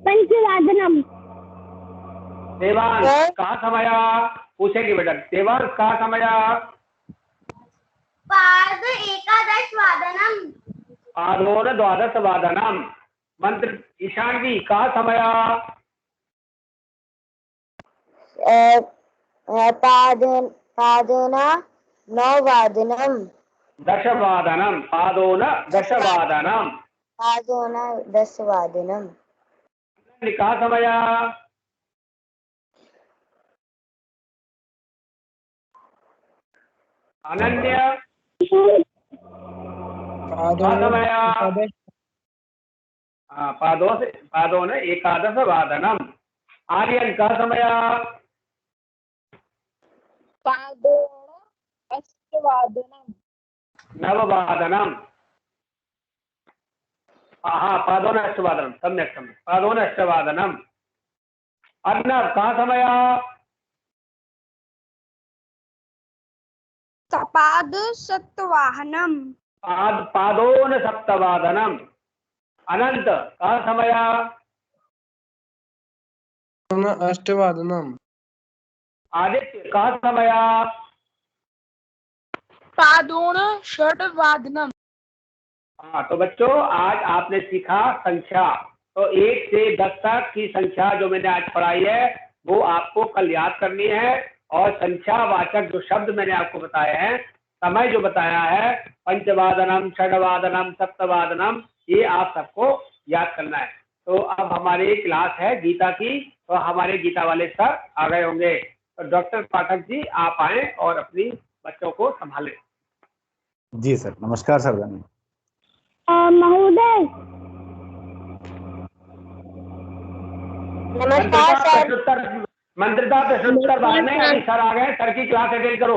पंचवादनम। देवांश का समयः? पूछेगी बेटा। देवांश का समयः? पाद एकादशवादनम। पादोन द्वादशवादनम। मंत्र ईशानवी का समयः? पादोन नववादनम। दशवादनम। पादोन दशवादनम। पादोन दशवादनम। का समयः? अनन्य का समयः? पादोन एकादशवादनम। आर्यन का समयः? पादोन अष्टवादनम। नववादनम। हाँ, पादोन अष्टवादनम, सम्यक सम्यक, पादोन अष्टवादनम। अर्णव कहाँ समय? सपाद सत्वाहनम। पादोन सप्तवादनम। अनंत कहाँ समय? अष्टवादनम। आदित्य कहाँ समय? पादोन षड्वादनम। हाँ, तो बच्चों आज आपने सीखा संख्या। तो 1 से 10 तक की संख्या जो मैंने आज पढ़ाई है वो आपको कल याद करनी है, और संख्यावाचक जो शब्द मैंने आपको बताए हैं, समय जो बताया है, पंचवादनम, षड्वादनम, सप्तवादनम, ये आप सबको याद करना है। तो अब हमारी क्लास है गीता की, तो हमारे गीता वाले सर आ गए होंगे। तो डॉक्टर पाठक जी आप आए और अपनी बच्चों को संभालें। जी सर, नमस्कार सर। धन्यवाद महोदय। नमस्कार सर। मंत्रिता प्रश्नोत्तर बाद में, अभी सर आ गए, सर की क्लास अटेंड करो।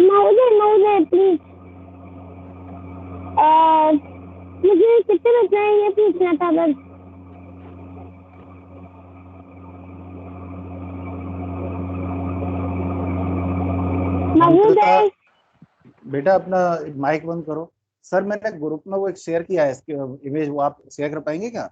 महोदय प्लीज, मुझे कितने बच्चे हैं ये पूछना था बस। महोदय बेटा अपना माइक बंद करो। सर मैंने ग्रुप में वो एक शेयर किया है इसकी इमेज, वो आप शेयर कर पाएंगे क्या?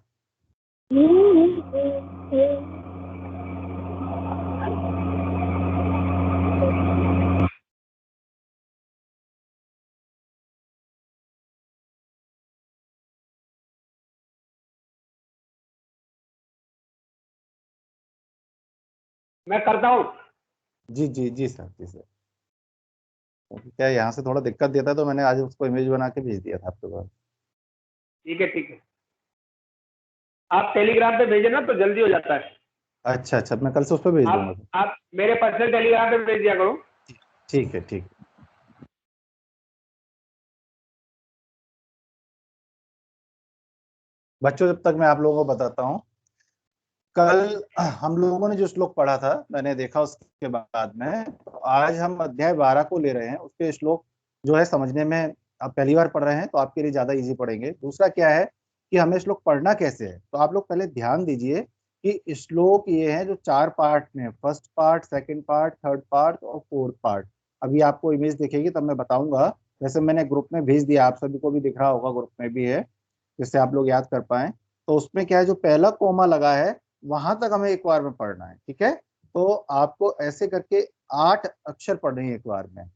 मैं करता हूँ। जी जी जी सर, जी सर। क्या यहाँ से थोड़ा दिक्कत देता है तो मैंने आज उसको इमेज बना के भेज दिया था आपके पास। ठीक है ठीक है, आप टेलीग्राम पे भेजे ना तो जल्दी हो जाता है। अच्छा अच्छा, मैं कल से उस पर भेज दूंगा। आप मेरे पर्सनल टेलीग्राम पे भेज दिया करो। ठीक है ठीक। बच्चों जब तक मैं आप लोगों को बताता हूँ, कल हम लोगों ने जो श्लोक पढ़ा था मैंने देखा उसके बाद में, तो आज हम अध्याय 12 को ले रहे हैं। उसके श्लोक जो है समझने में, आप पहली बार पढ़ रहे हैं तो आपके लिए ज्यादा इजी पढ़ेंगे। दूसरा क्या है कि हमें श्लोक पढ़ना कैसे है, तो आप लोग पहले ध्यान दीजिए कि श्लोक ये है जो 4 पार्ट में, first part, second part, third part और फोर्थ पार्ट। अभी आपको इमेज दिखेगी तब मैं बताऊंगा। वैसे मैंने ग्रुप में भेज दिया, आप सभी को भी दिख रहा होगा, ग्रुप में भी है, जिससे आप लोग याद कर पाए। तो उसमें क्या है, जो पहला कोमा लगा है वहां तक हमें एक बार में पढ़ना है, ठीक है? तो आपको ऐसे करके 8 अक्षर पढ़ने हैं एक बार में।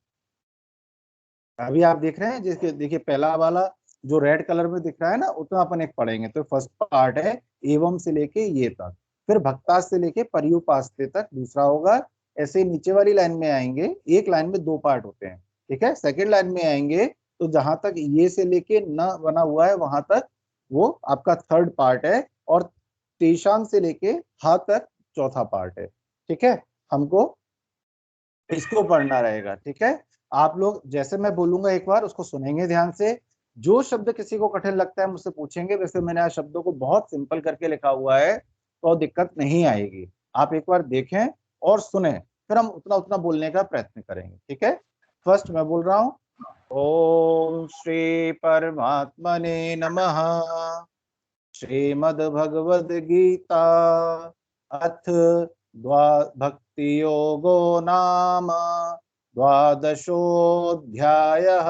अभी आप देख रहे हैं, जिसके देखिए पहला वाला जो रेड कलर में दिख रहा है ना, उतना अपन एक पढ़ेंगे। तो फर्स्ट पार्ट है एवं से लेके ये तक, फिर भक्तास से लेके पर्युपास्ते तक दूसरा होगा। ऐसे नीचे वाली लाइन में आएंगे, एक लाइन में 2 पार्ट होते हैं, ठीक है? सेकेंड लाइन में आएंगे तो जहां तक ये से लेके न बना हुआ है वहां तक वो आपका थर्ड पार्ट है, और तेषांग से लेके हा तक चौथा पार्ट है, ठीक है? हमको इसको पढ़ना रहेगा, ठीक है? आप लोग जैसे मैं बोलूंगा एक बार उसको सुनेंगे ध्यान से। जो शब्द किसी को कठिन लगता है मुझसे पूछेंगे। वैसे मैंने आज शब्दों को बहुत सिंपल करके लिखा हुआ है तो दिक्कत नहीं आएगी। आप एक बार देखें और सुने, फिर हम उतना उतना बोलने का प्रयत्न करेंगे, ठीक है? फर्स्ट मैं बोल रहा हूँ, ओम श्री परमात्मने नमः। श्रीमद् भगवद गीता अथ भक्ति योगो नाम द्वादशोऽध्यायः।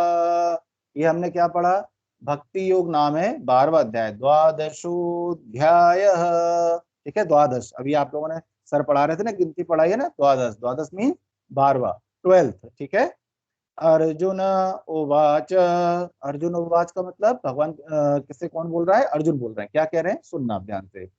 ये हमने क्या पढ़ा? भक्ति योग नाम है 12वां अध्याय, द्वादशोऽध्यायः, ठीक है? द्वादश, अभी आप लोगों ने सर पढ़ा रहे थे ना, गिनती पढ़ाई है ना, द्वादश, द्वादश मीन 12वां, 12th, ठीक है? अर्जुन उवाच, अर्जुन उवाच का मतलब भगवान किससे कौन बोल रहा है? अर्जुन बोल रहे हैं। क्या कह रहे हैं? सुनना ध्यान से।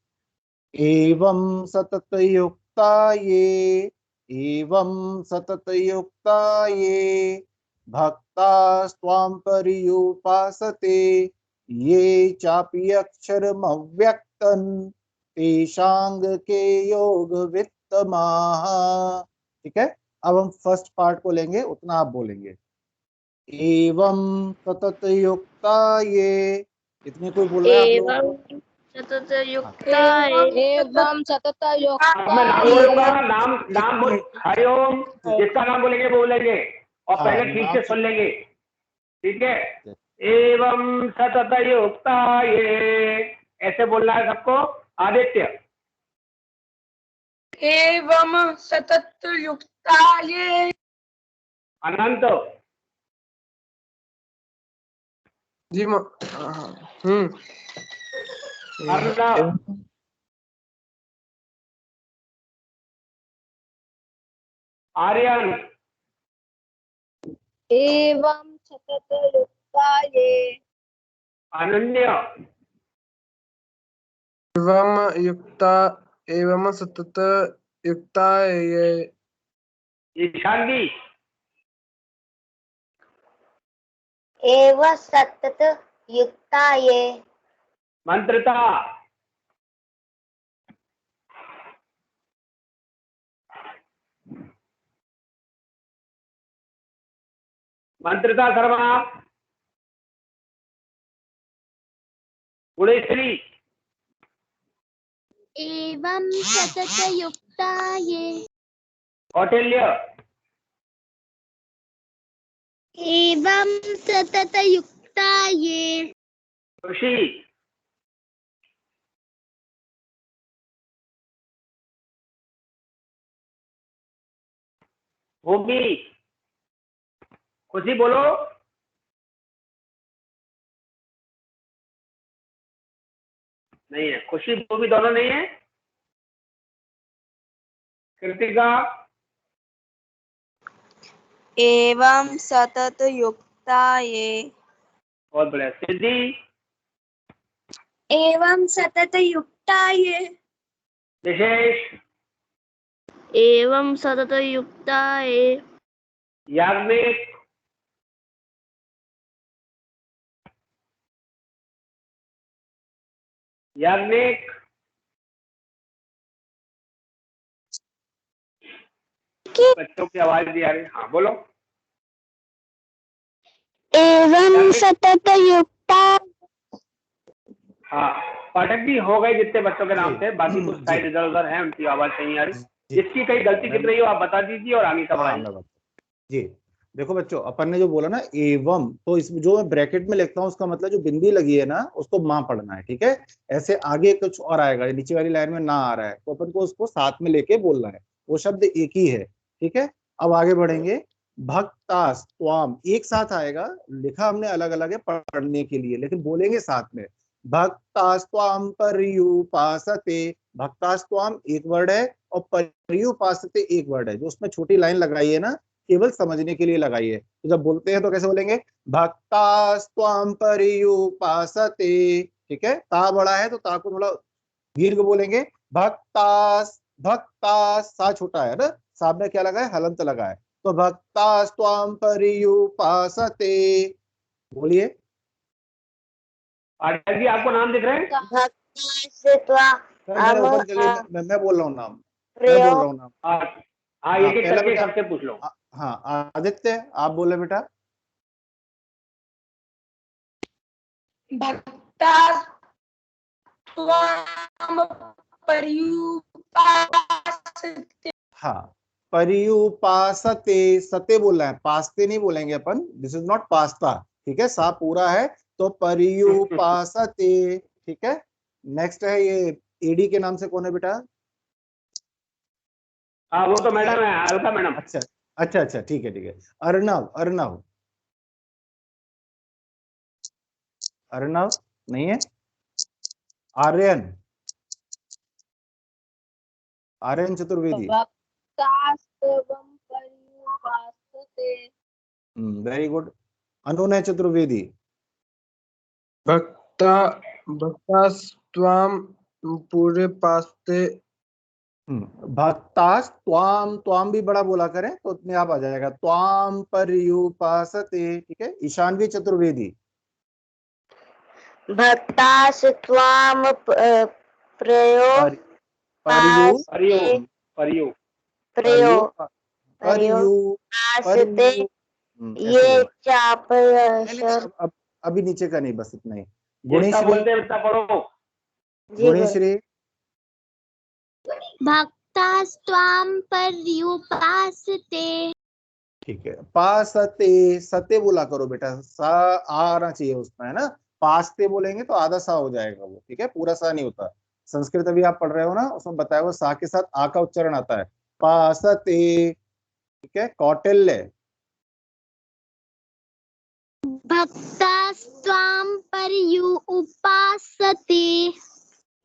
एवं सतत युक्ता ये, एवं सतत युक्ता ये भक्ता स्वाम पर्युपासते ये चापि अक्षरमव्यक्तं तेषांग के योग वित्तमाः, ठीक है? अब हम फर्स्ट पार्ट को लेंगे, उतना आप बोलेंगे। एवं सतत युक्ता ये, इतनी कोई बोल रहा है आप लोगों को? सतत युक्ता एवं सतत युक्ता मैं नाम बोलूंगा, नाम बोल, हरिओम, जिसका नाम बोलेंगे बोलेंगे, और पहले ठीक से सुन लेंगे, ठीक है? एवं सतत युक्ताये, ऐसे बोलना है सबको। आदित्य। एवं सतत युक्ताये। अनंत। जी अर्णव। आर्यन। एवं सतत युक्ताये। अनन्य। एवं सतत युक्ताये। ईशानवी। एवं सतत युक्ताये। मंत्रता। मंत्रता शर्मा। गुणेश्वरी। एवं सतत युक्ताये। कौटिल्य। एवं सतत युक्ताये। खुशी। भूमि। खुशी बोलो। नहीं है, खुशी भूमि दोनों नहीं है। कृतिका। एवं सतत युक्ताये। बहुत बढ़िया। सिद्धि। एवं सतत युक्ताये। विशेष। एवं सतत युक्ताये। याज्ञिक। याज्ञिक। बच्चों की आवाज भी आ रही है। हाँ बोलो। एवं सतत युक्ता। हाँ पाठक जी हो गए जितने बच्चों के नाम थे, बाकी कुछ साइड इधर उधर है, उनकी आवाज नहीं आ रही। जिसकी कहीं गलती दिख रही हो आप बता दीजिए और आगे का बढ़ाइए। जी देखो बच्चों, अपन ने जो बोला ना एवं, तो इसमें जो मैं ब्रैकेट में लिखता हूँ उसका मतलब जो बिंदी लगी है ना उसको माँ पढ़ना है, ठीक है। ऐसे आगे कुछ और आएगा, नीचे वाली लाइन में ना आ रहा है तो अपन को उसको साथ में लेके बोलना है, वो शब्द एक ही है, ठीक है। अब आगे बढ़ेंगे। भक्तास त्वाम एक साथ आएगा, लिखा हमने अलग अलग है पढ़ने के लिए, लेकिन बोलेंगे साथ में। भक्तास त्वाम पर्युपासते, भक्तास त्वाम एक वर्ड है और पर्युपासते एक वर्ड है, जो उसमें छोटी लाइन लगाई है ना केवल समझने के लिए लगाई है। तो जब बोलते हैं तो कैसे बोलेंगे, भक्तास्त्वाम पर्युपासते, ठीक है। ता बड़ा है तो ता को थोड़ा दीर्घ बोलेंगे। भक्तास, भक्तास सा छोटा है ना, सा में क्या लगा है, हलंत लगा है, तो भक्तास्त्वाम पर्युपासते। बोलिए। पाठक जी आपको नाम दिख रहे हैं? मैं बोल रहा हूँ नाम, मैं बोल रहा हूँ नाम। हाँ एक एक करके सबसे पूछ लो। हाँ आदित्य आप बोले बेटा। हाँ पर्युपासते, सते बोलना है, पास्ते नहीं बोलेंगे अपन, दिस इज नॉट पास्ता, ठीक है। सा पूरा है तो पर्युपासते, ठीक है। नेक्स्ट है ये एडी के नाम से कौन है बेटा? हाँ वो तो मैडम है, अलका मैडम। अच्छा अच्छा अच्छा, ठीक है ठीक है। अर्णव, अर्णव, अर्णव नहीं है। आर्यन, आर्यन चतुर्वेदी। Very good. अनुनय चतुर्वेदी। भक्तास्त्वाम पूरे पास्ते। भक्तास त्वाम, त्वाम भी बड़ा बोला करें तो अपने आप आ जाएगा, त्वाम पर्युपासते, ठीक है। ईशानवी चतुर्वेदी। भक्तास त्वाम पर्यु परियो पर्युपासते। ये चाप अभी नीचे का नहीं, बस इतना ही। जितना गुणेश्वरी, बोलते हैं उतना पढ़ो। गुणेश्वरी। भक्तास्त्वाम पर्युपासते। ठीक है, पासते, सते बोला करो बेटा, सा आना चाहिए उसमें, है ना। पासते बोलेंगे तो आधा सा हो जाएगा वो, ठीक है, पूरा सा नहीं होता। संस्कृत अभी आप पढ़ रहे हो ना, उसमें बताया हुआ सा के साथ आ का उच्चारण आता है, पासते, ठीक है। कौटिल्य, भक्तास्त्वां पर्युपासते।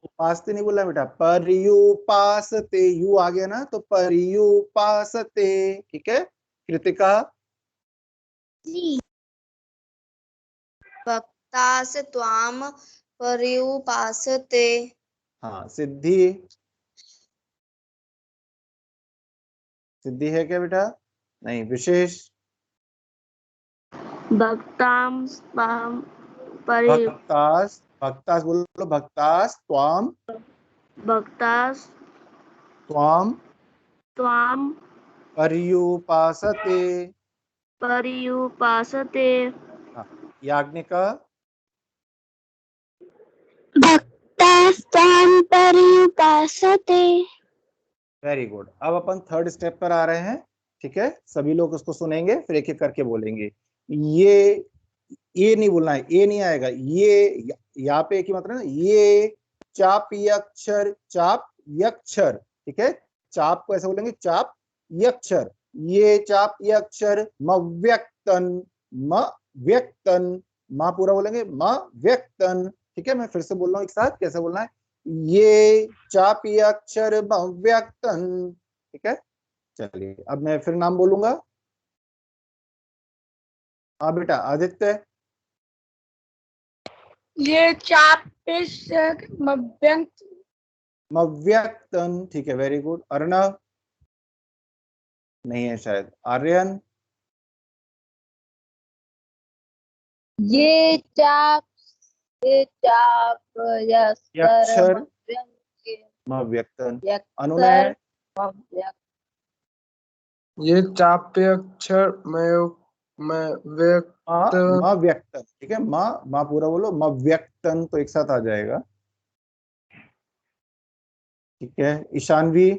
उपासते नहीं बोला बेटा, पर्युपासते, यू आ गया ना तो पर्युपासते, ठीक है। कृतिका, जी। भक्तास त्वाम पर्युपासते। हाँ। सिद्धि, सिद्धि है क्या बेटा? नहीं। विशेष, भक्ताम स्वाम भक्तास, भक्तास बोलो, भक्तास त्वाम, भक्तास त्वाम त्वाम पर्युपासते। पर्युपासते। हाँ। याज्ञिका, भक्तास्त्वां पर्युपासते। Very good. अब अपन थर्ड स्टेप पर आ रहे हैं, ठीक है। सभी लोग उसको सुनेंगे, फिर एक एक करके बोलेंगे। ये नहीं बोलना है, ये नहीं आएगा, ये यहाँ पे एक ही मतलब है ना, ये चाप यक्षर, चाप यक्षर, ठीक है। चाप को ऐसे बोलेंगे, चाप यक्षर, ये चाप यक्षर, मव्यक्तन, म व्यक्तन, माँ पूरा बोलेंगे, म व्यक्तन, ठीक है। मैं फिर से बोल रहा हूँ एक साथ, कैसे बोलना है, ये चापी अक्षर व्यक्तन, ठीक है। चलिए अब मैं फिर नाम बोलूंगा। हाँ बेटा, आदित्य, ये चापिस मव्यंत। मव्यक्तन, ठीक है, वेरी गुड। अर्णव, नहीं है शायद। आर्यन, ये चाप यक्षर, मव्यक्तन। अनुनय, ये चाप्यक्षर मैं व्यक्त। मव्यक्तन, ठीक है। माँ पूरा बोलो, मव्यक्तन तो एक साथ आ जाएगा, ठीक है। ईशानवी,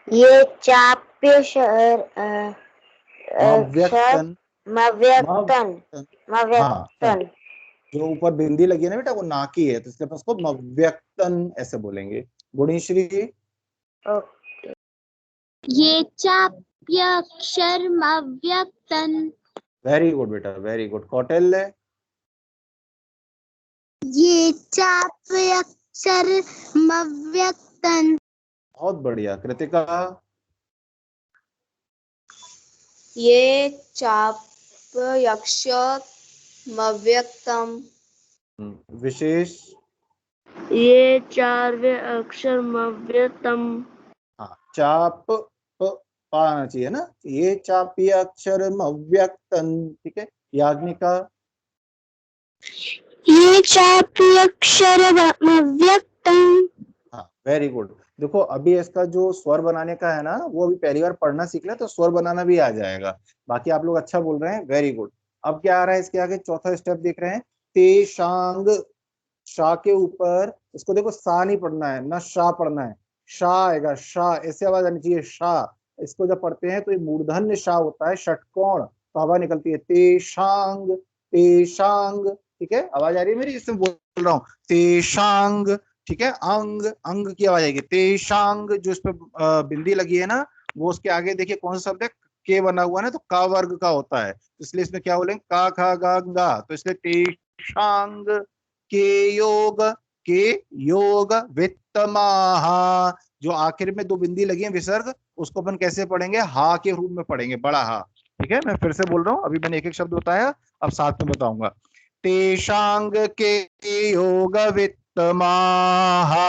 ये चाप्य मव्यक्तन, मव्यक्तन। हाँ। मव्यक्तन। जो ऊपर बिंदी लगी है ना बेटा, वो ना की है, तो इसलिए अपन उसको मव्यक्तन ऐसे बोलेंगे। गुणीश्री, ये चाप्यक्षरमव्यक्तन। वेरी गुड बेटा, वेरी गुड। कौटिल्य, ये चाप्यक्षरमव्यक्तन। बहुत बढ़िया। कृतिका, ये चाप यक्षमव्यक्तम। विशेष, ये चार्य अक्षर मव्यतम। हाँ। चाप पा आना चाहिए ना, ये चापी अक्षर अव्यक्तन, ठीक है। याज्ञिका, ये चाप्यक्षरमव्यक्तन। हाँ, वेरी गुड। देखो अभी इसका जो स्वर बनाने का है ना, वो अभी पहली बार पढ़ना सीख ले तो स्वर बनाना भी आ जाएगा। बाकी आप लोग अच्छा बोल रहे हैं, वेरी गुड। अब क्या आ रहा है इसके आगे, चौथा स्टेप देख रहे हैं, तेशांग, शा के ऊपर इसको देखो, सा नहीं पढ़ना है ना, शा पढ़ना है। शा आएगा, शा ऐसे आवाज आनी चाहिए, शा। इसको जब पढ़ते हैं तो ये मूर्धन्य शा होता है, षटकोण, तो हवा निकलती है, तेशांग, तेशांग, ठीक है। आवाज आ रही है मेरी, इसमें बोल रहा हूँ, तेशांग, ठीक है। अंग, अंग की आवाज आएगी, तेशांग। जो इस पे बिंदी लगी है ना, वो उसके आगे देखिए कौन सा शब्द है, के बना हुआ है ना, तो का वर्ग का होता है, इसलिए इसमें क्या बोलेंगे, का खा गा गा, तो इसलिए तेशांग, के योग, के योग वित्तमाहा। जो आखिर में दो बिंदी लगी है विसर्ग, उसको अपन कैसे पढ़ेंगे, हा के रूप में पढ़ेंगे, बड़ा हा, ठीक है। मैं फिर से बोल रहा हूँ, अभी मैंने एक एक शब्द बताया, अब साथ में बताऊंगा। तेषांग के योग वित्तमाहा,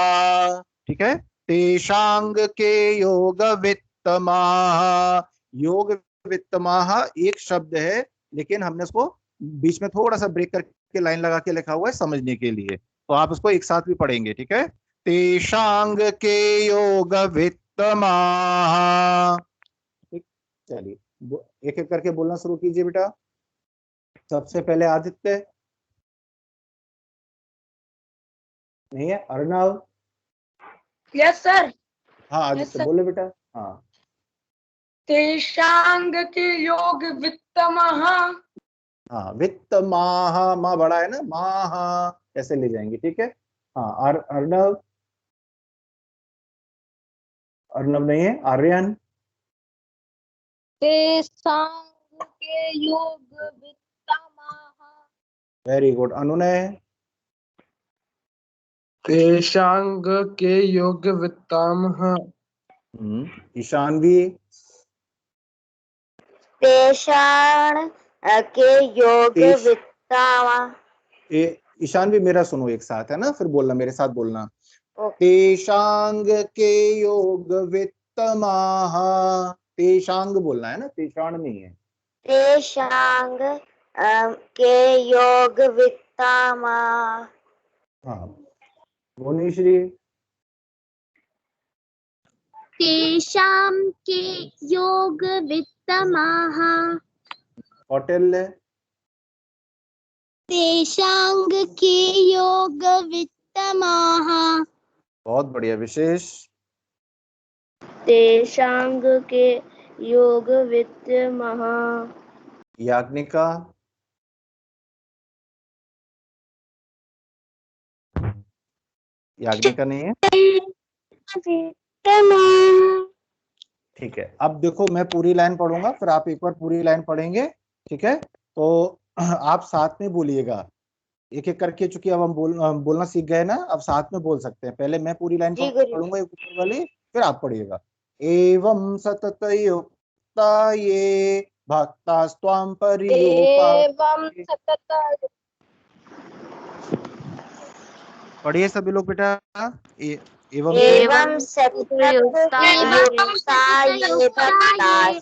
ठीक है। तेषांग के योग वित्तमाहा, योग वित्तमाहा एक शब्द है, लेकिन हमने उसको बीच में थोड़ा सा ब्रेक करके लाइन लगा के लिखा हुआ है समझने के लिए, तो आप उसको एक साथ भी पढ़ेंगे, ठीक है। तेषांग के योग वित्तमाहा, ठीक। चलिए एक एक करके बोलना शुरू कीजिए बेटा। सबसे पहले आदित्य, नहीं है। Arnav, yes sir. हाँ आदित्य बोले बेटा। हाँ, तेषांग के योग वित्तमः। हाँ, वित्त माह, माह बड़ा है ना, माह ऐसे ले जाएंगे, ठीक है। हाँ, अर्णव, अर्णव नहीं है, आर्यन। तेषांग के योग वित्तमः। Very good. अनुनय। तेषांग के योग वित्तामह। ईशानवी। तेषां के योग वित्तमः। ईशान भी मेरा सुनो एक साथ, है ना, फिर बोलना, मेरे साथ बोलना। ओके। तेषांग के योग वित्तमाह। तेषांग बोलना है ना, तेषाण नहीं है। तेषां के योग वित्तमः। हाँ, भुवनेश्वरी। तेषां के योग वित्तमः। कौटिल्य। तेषां के योग वित्तमः। बहुत बढ़िया। विशेष। तेषां के योग वित्तमः। याज्ञिका। याज्ञिका नहीं है, ठीक है। अब देखो, मैं पूरी लाइन पढ़ूंगा, फिर आप एक बार पूरी लाइन पढ़ेंगे, ठीक है। तो आप साथ में बोलिएगा, एक एक करके, चूंकि अब हम बोलना सीख गए ना, अब साथ में बोल सकते हैं। पहले मैं पूरी लाइन पढ़ूंगा एक ऊपर वाली, फिर आप पढ़िएगा। एवं सतत युक्ता ये भक्तास्त्वां पर्युपासते। पढ़िए सभी लोग बेटा। एवं एवं सतत युक्ता ये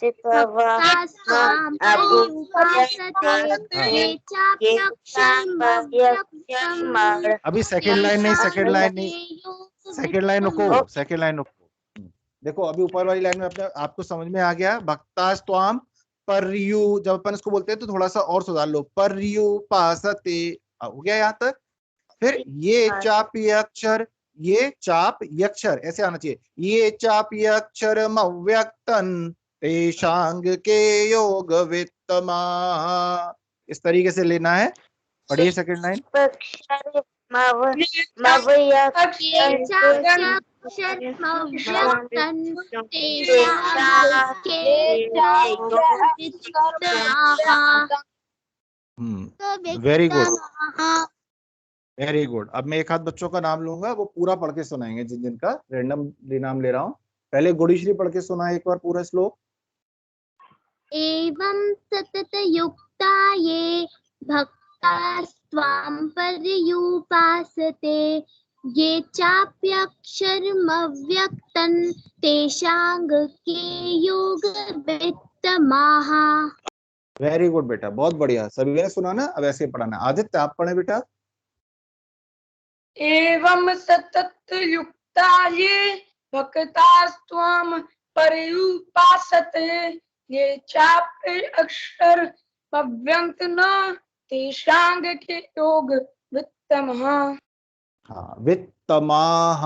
भक्तास्त्वां पर्युपासते ये चाप्यक्षरमव्यक्तम्। अभी सेकंड लाइन नहीं, सेकंड लाइन नहीं, सेकंड लाइन रुको, सेकंड लाइन रुको। देखो, अभी ऊपर वाली लाइन में अपने आपको समझ में आ गया। भक्तास्त्वां पर्यु, जब अपन इसको बोलते हैं तो थोड़ा सा और सुधार लो, पर्युपासते, हो गया यहाँ तक। फिर ये चाप अक्षर, ये चाप यक्षर ऐसे आना चाहिए। ये चाप यक्षरम अव्यक्तन तेषांग के योग वित्तमः, इस तरीके से लेना है। पढ़िए second line. Very good, very good. अब मैं एक आध बच्चों का नाम लूंगा, वो पूरा पढ़ के सुनाएंगे, जिन जिनका रैंडमली नाम ले रहा हूँ। पहले गुड़ीश्री पढ़ के सुना एक बार पूरा श्लोक। एवं सतत युक्ता ये भक्तास्त्वां पर्युपासते ये चाप्यक्षरमव्यक्तं तेषां के योग वित्तमः। वेरी गुड बेटा, बहुत बढ़िया। सभी ने सुना ना, अब ऐसे पढ़ाना। आदित्य आप पढ़े बेटा। एवं सतत युक्ता ये भक्तास्त्वां पर्युपासते ये चाप्य अक्षर अव्यक्तं तेषां के योग वित्तमः। हाँ, वित्तमाह,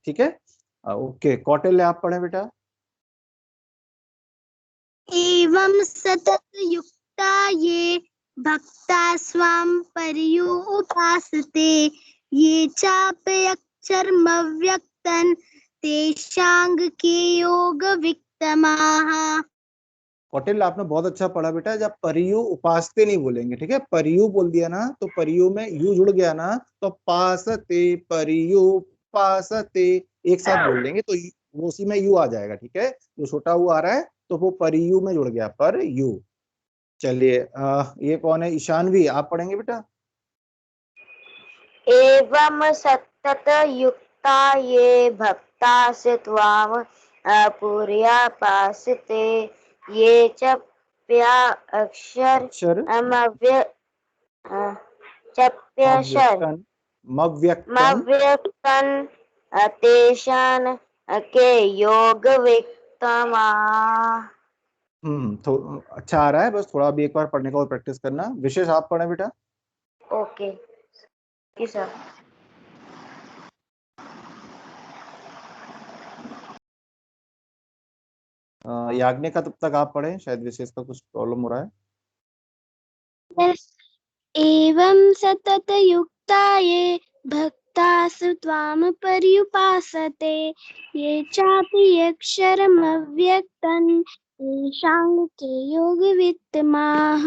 ठीक है। ओके, कौटिल्य आप पढ़े बेटा। एवं सतत युक्ता ये भक्तास्त्वां पर्युपासते ये चाप्यक्षरमव्यक्तं तेषां के योग वित्तमः। कौटिल्य आपने बहुत अच्छा पढ़ा बेटा। जब परियु उपासते नहीं बोलेंगे, ठीक है। परियु बोल दिया ना, तो परियु में यू जुड़ गया ना, तो पासते, परियु पासते एक साथ बोल देंगे, तो वो उसी में यू आ जाएगा, ठीक है। जो छोटा यू आ रहा है तो वो परियु में जुड़ गया, पर यू। चलिए, ये कौन है? ईशानवी आप पढ़ेंगे बेटा। एवं सतत युक्ता ये भक्तास्त्वां पर्युपासते ये चाप्यक्षरमव्यक्तं तेषां के योग वित्तमः। तो अच्छा आ रहा है, बस थोड़ा भी एक बार पढ़ने का और प्रैक्टिस करना। विशेष आप पढ़े बेटा। Okay sir. याज्ञिक का तब तक आप पढ़ें, शायद विशेष का कुछ प्रॉब्लम हो रहा है। एवं सतत युक्ता ये भक्तासु त्वाम पर्युपासते ये चापि अक्षरमव्यक्तं तेषां के योग वित्तमाः।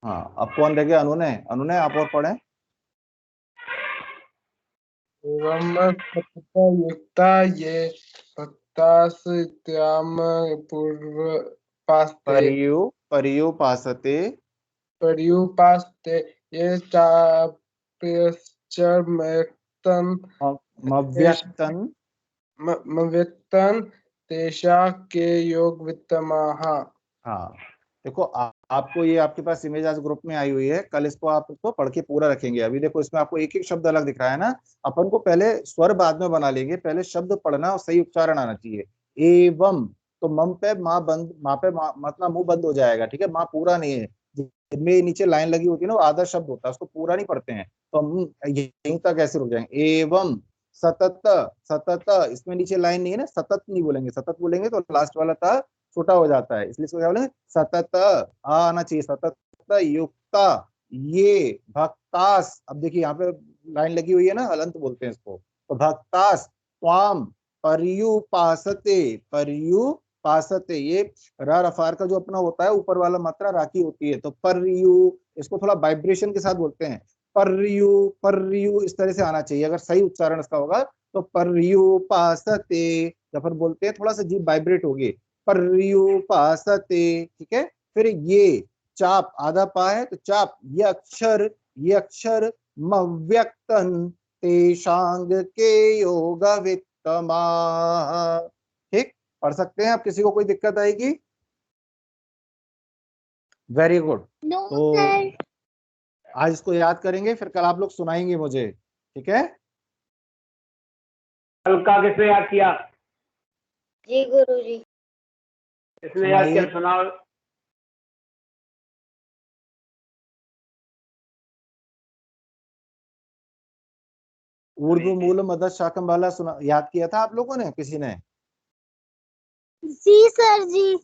हाँ, अब कौन रह गया? अनुने आप और पढ़ें। एवं सतत युक्ता ये भक्तासु त्वाम पर्युपासते ये चाप्यक्षरमव्यक्तं तेषां के योग वित्तमाः। हाँ, देखो आपको ये आपके पास इमेज आज ग्रुप में आई हुई है, कल इसको आप इसको पढ़ के पूरा रखेंगे। अभी देखो इसमें आपको एक एक शब्द अलग दिख रहा है ना, अपन को पहले स्वर बाद में बना लेंगे, पहले शब्द पढ़ना और सही उच्चारण आना चाहिए। एवं, तो मम पे माँ बंद, माँ पे मतलब मुंह बंद हो जाएगा, ठीक है, माँ पूरा नहीं है। जिनमें नीचे लाइन लगी होती है ना, वो आधा शब्द होता है, उसको पूरा नहीं पढ़ते हैं, तो हम यहीं तक ऐसे रुक जाएंगे। एवं सतत, सतत, इसमें नीचे लाइन नहीं है ना, सतत नहीं बोलेंगे, सतत बोलेंगे तो लास्ट वाला था छोटा हो जाता है, इसलिए इसको क्या बोलेंगे? सतत आना चाहिए, सतत युक्ता ये भक्तास। अब देखिए यहाँ पे लाइन लगी हुई है ना, हलंत बोलते हैं इसको, तो भक्तास त्वाम पर्युपासते, पर्युपासते, ये रा रफार का जो अपना होता है ऊपर वाला मात्रा राखी होती है, तो पर्यु, इसको थोड़ा वाइब्रेशन के साथ बोलते हैं, पर्यु पर्यु, इस तरह से आना चाहिए। अगर सही उच्चारण इसका होगा तो पर्युपासते, जब हम बोलते हैं थोड़ा सा जीभ वाइब्रेट होगी, पर्युपासते, ठीक है। फिर ये चाप, आधा पा है तो चाप, ये अक्षर मव्यक्तन तेषांग के योग वित्तमा। ठीक, पढ़ सकते हैं आप, किसी को कोई दिक्कत आएगी? Very good. तो आज इसको याद करेंगे, फिर कल आप लोग सुनाएंगे मुझे, ठीक है। कल का किसने याद किया? जी गुरुजी। किसने याद किया? सुनाओ। उर्दू मूल मदद शाकम वाला सुना, याद किया था आप लोगों ने, किसी ने? जी सर जी।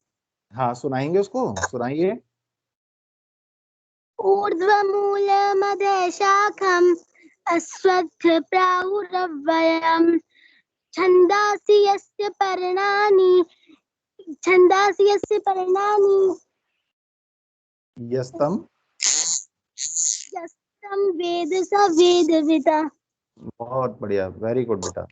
हाँ, सुनाएंगे उसको, सुनाइए। ऊर्ध्वमूलमधशाखम् अश्वत्थप्राहुरव्ययम् छन्दांसि यस्य पर्णानि यस्तम वेद स वेदविता। बहुत बढ़िया, वेरी गुड बेटा।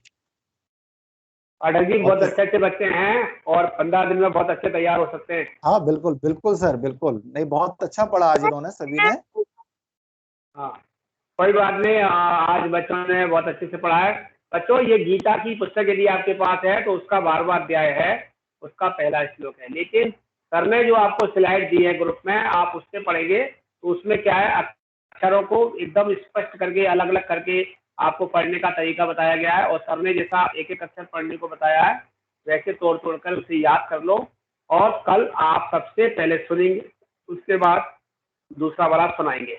पाठक जी बहुत अच्छे बच्चे हैं और 15 दिन में बहुत अच्छे तैयार हो सकते हैं। हाँ बिल्कुल बिल्कुल सर, बिल्कुल। नहीं, बहुत अच्छा पढ़ा आज इन्होंने सभी ने। हाँ, कोई बात नहीं, आज बच्चों ने बहुत अच्छे से पढ़ा है। बच्चों, ये गीता की पुस्तक यदि आपके पास है तो उसका 12वां अध्याय है, उसका पहला श्लोक है। लेकिन सर ने जो आपको स्लाइड दी है ग्रुप में, आप उससे पढ़ेंगे तो उसमें क्या है, अक्षरों को एकदम स्पष्ट करके अलग अलग करके आपको पढ़ने का तरीका बताया गया है। और सर ने जैसा एक एक अक्षर पढ़ने को बताया है वैसे तोड़ तोड़ कर उसे याद कर लो। और कल आप सबसे पहले सुनेंगे, उसके बाद दूसरा वाला सुनाएंगे,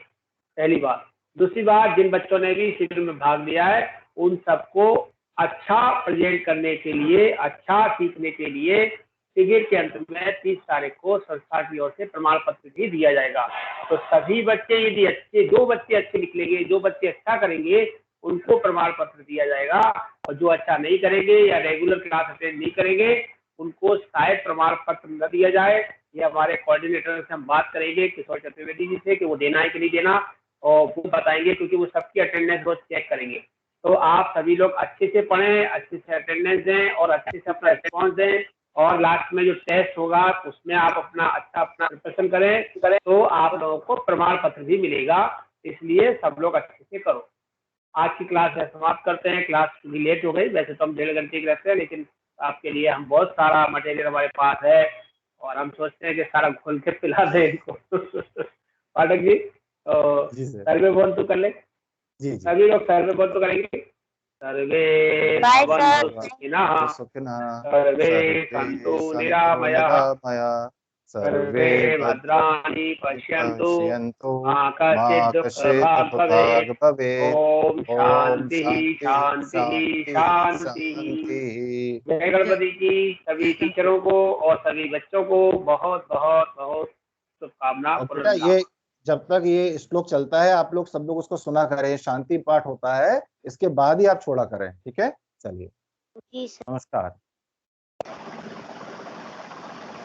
पहली बात। दूसरी बात, जिन बच्चों ने भी शिविर में भाग लिया है उन सबको अच्छा प्रेजेंट करने के लिए, अच्छा सीखने के लिए शिविर के अंत में 30 तारीख को संस्था की ओर से प्रमाण पत्र भी दिया जाएगा। तो सभी बच्चे यदि अच्छे, जो बच्चे अच्छे निकलेंगे, जो बच्चे अच्छा करेंगे, उनको प्रमाण पत्र दिया जाएगा। और जो अच्छा नहीं करेंगे या रेगुलर क्लास अटेंड नहीं करेंगे उनको शायद प्रमाण पत्र न दिया जाए। ये हमारे कोऑर्डिनेटर से हम बात करेंगे किशोर चतुर्वेदी जी से कि वो देना है कि नहीं देना, और वो बताएंगे, क्योंकि वो सबकी अटेंडेंस रोज चेक करेंगे। तो आप सभी लोग अच्छे से पढ़ें, अच्छे से अटेंडेंस दें और अच्छे से अपना रिस्पॉन्स दें। और लास्ट में जो टेस्ट होगा उसमें आप अपना प्रिपरेशन करें तो आप लोगों को प्रमाण पत्र भी मिलेगा। इसलिए सब लोग अच्छे से करो। आज की क्लास समाप्त करते हैं। क्लास थोड़ी लेट हो गई, वैसे तो हम 1.5 घंटे की रहते हैं, लेकिन आपके लिए हम बहुत सारा मटेरियल हमारे पास है और हम सोचते हैं कि सारा खोल के पिला दें इनको। पाठक जी, सर्वे बोल तो कर ले। जी, सभी लोग सर्वे बोल तो करेंगे। सर्वे भवन्तु सुखिनः, सर्वे सन्तु निरामयाः, सर्वे भद्राणि पश्यन्तु मा कश्चित् कश्चित् दुःखभाग् भवेत्। भवेत्। ओम ओम शांति शांति शांति शांति शांति। जय गणपति की सभी टीचरों को और सभी बच्चों को बहुत बहुत बहुत शुभकामना। और बेटा ये जब तक ये श्लोक चलता है आप लोग सब लोग उसको सुना करें, शांति पाठ होता है, इसके बाद ही आप छोड़ा करें, ठीक है? चलिए, जी sir. Namaskar.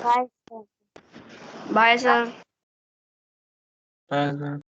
Bye sir. Bye sir. हाँ, हाँ।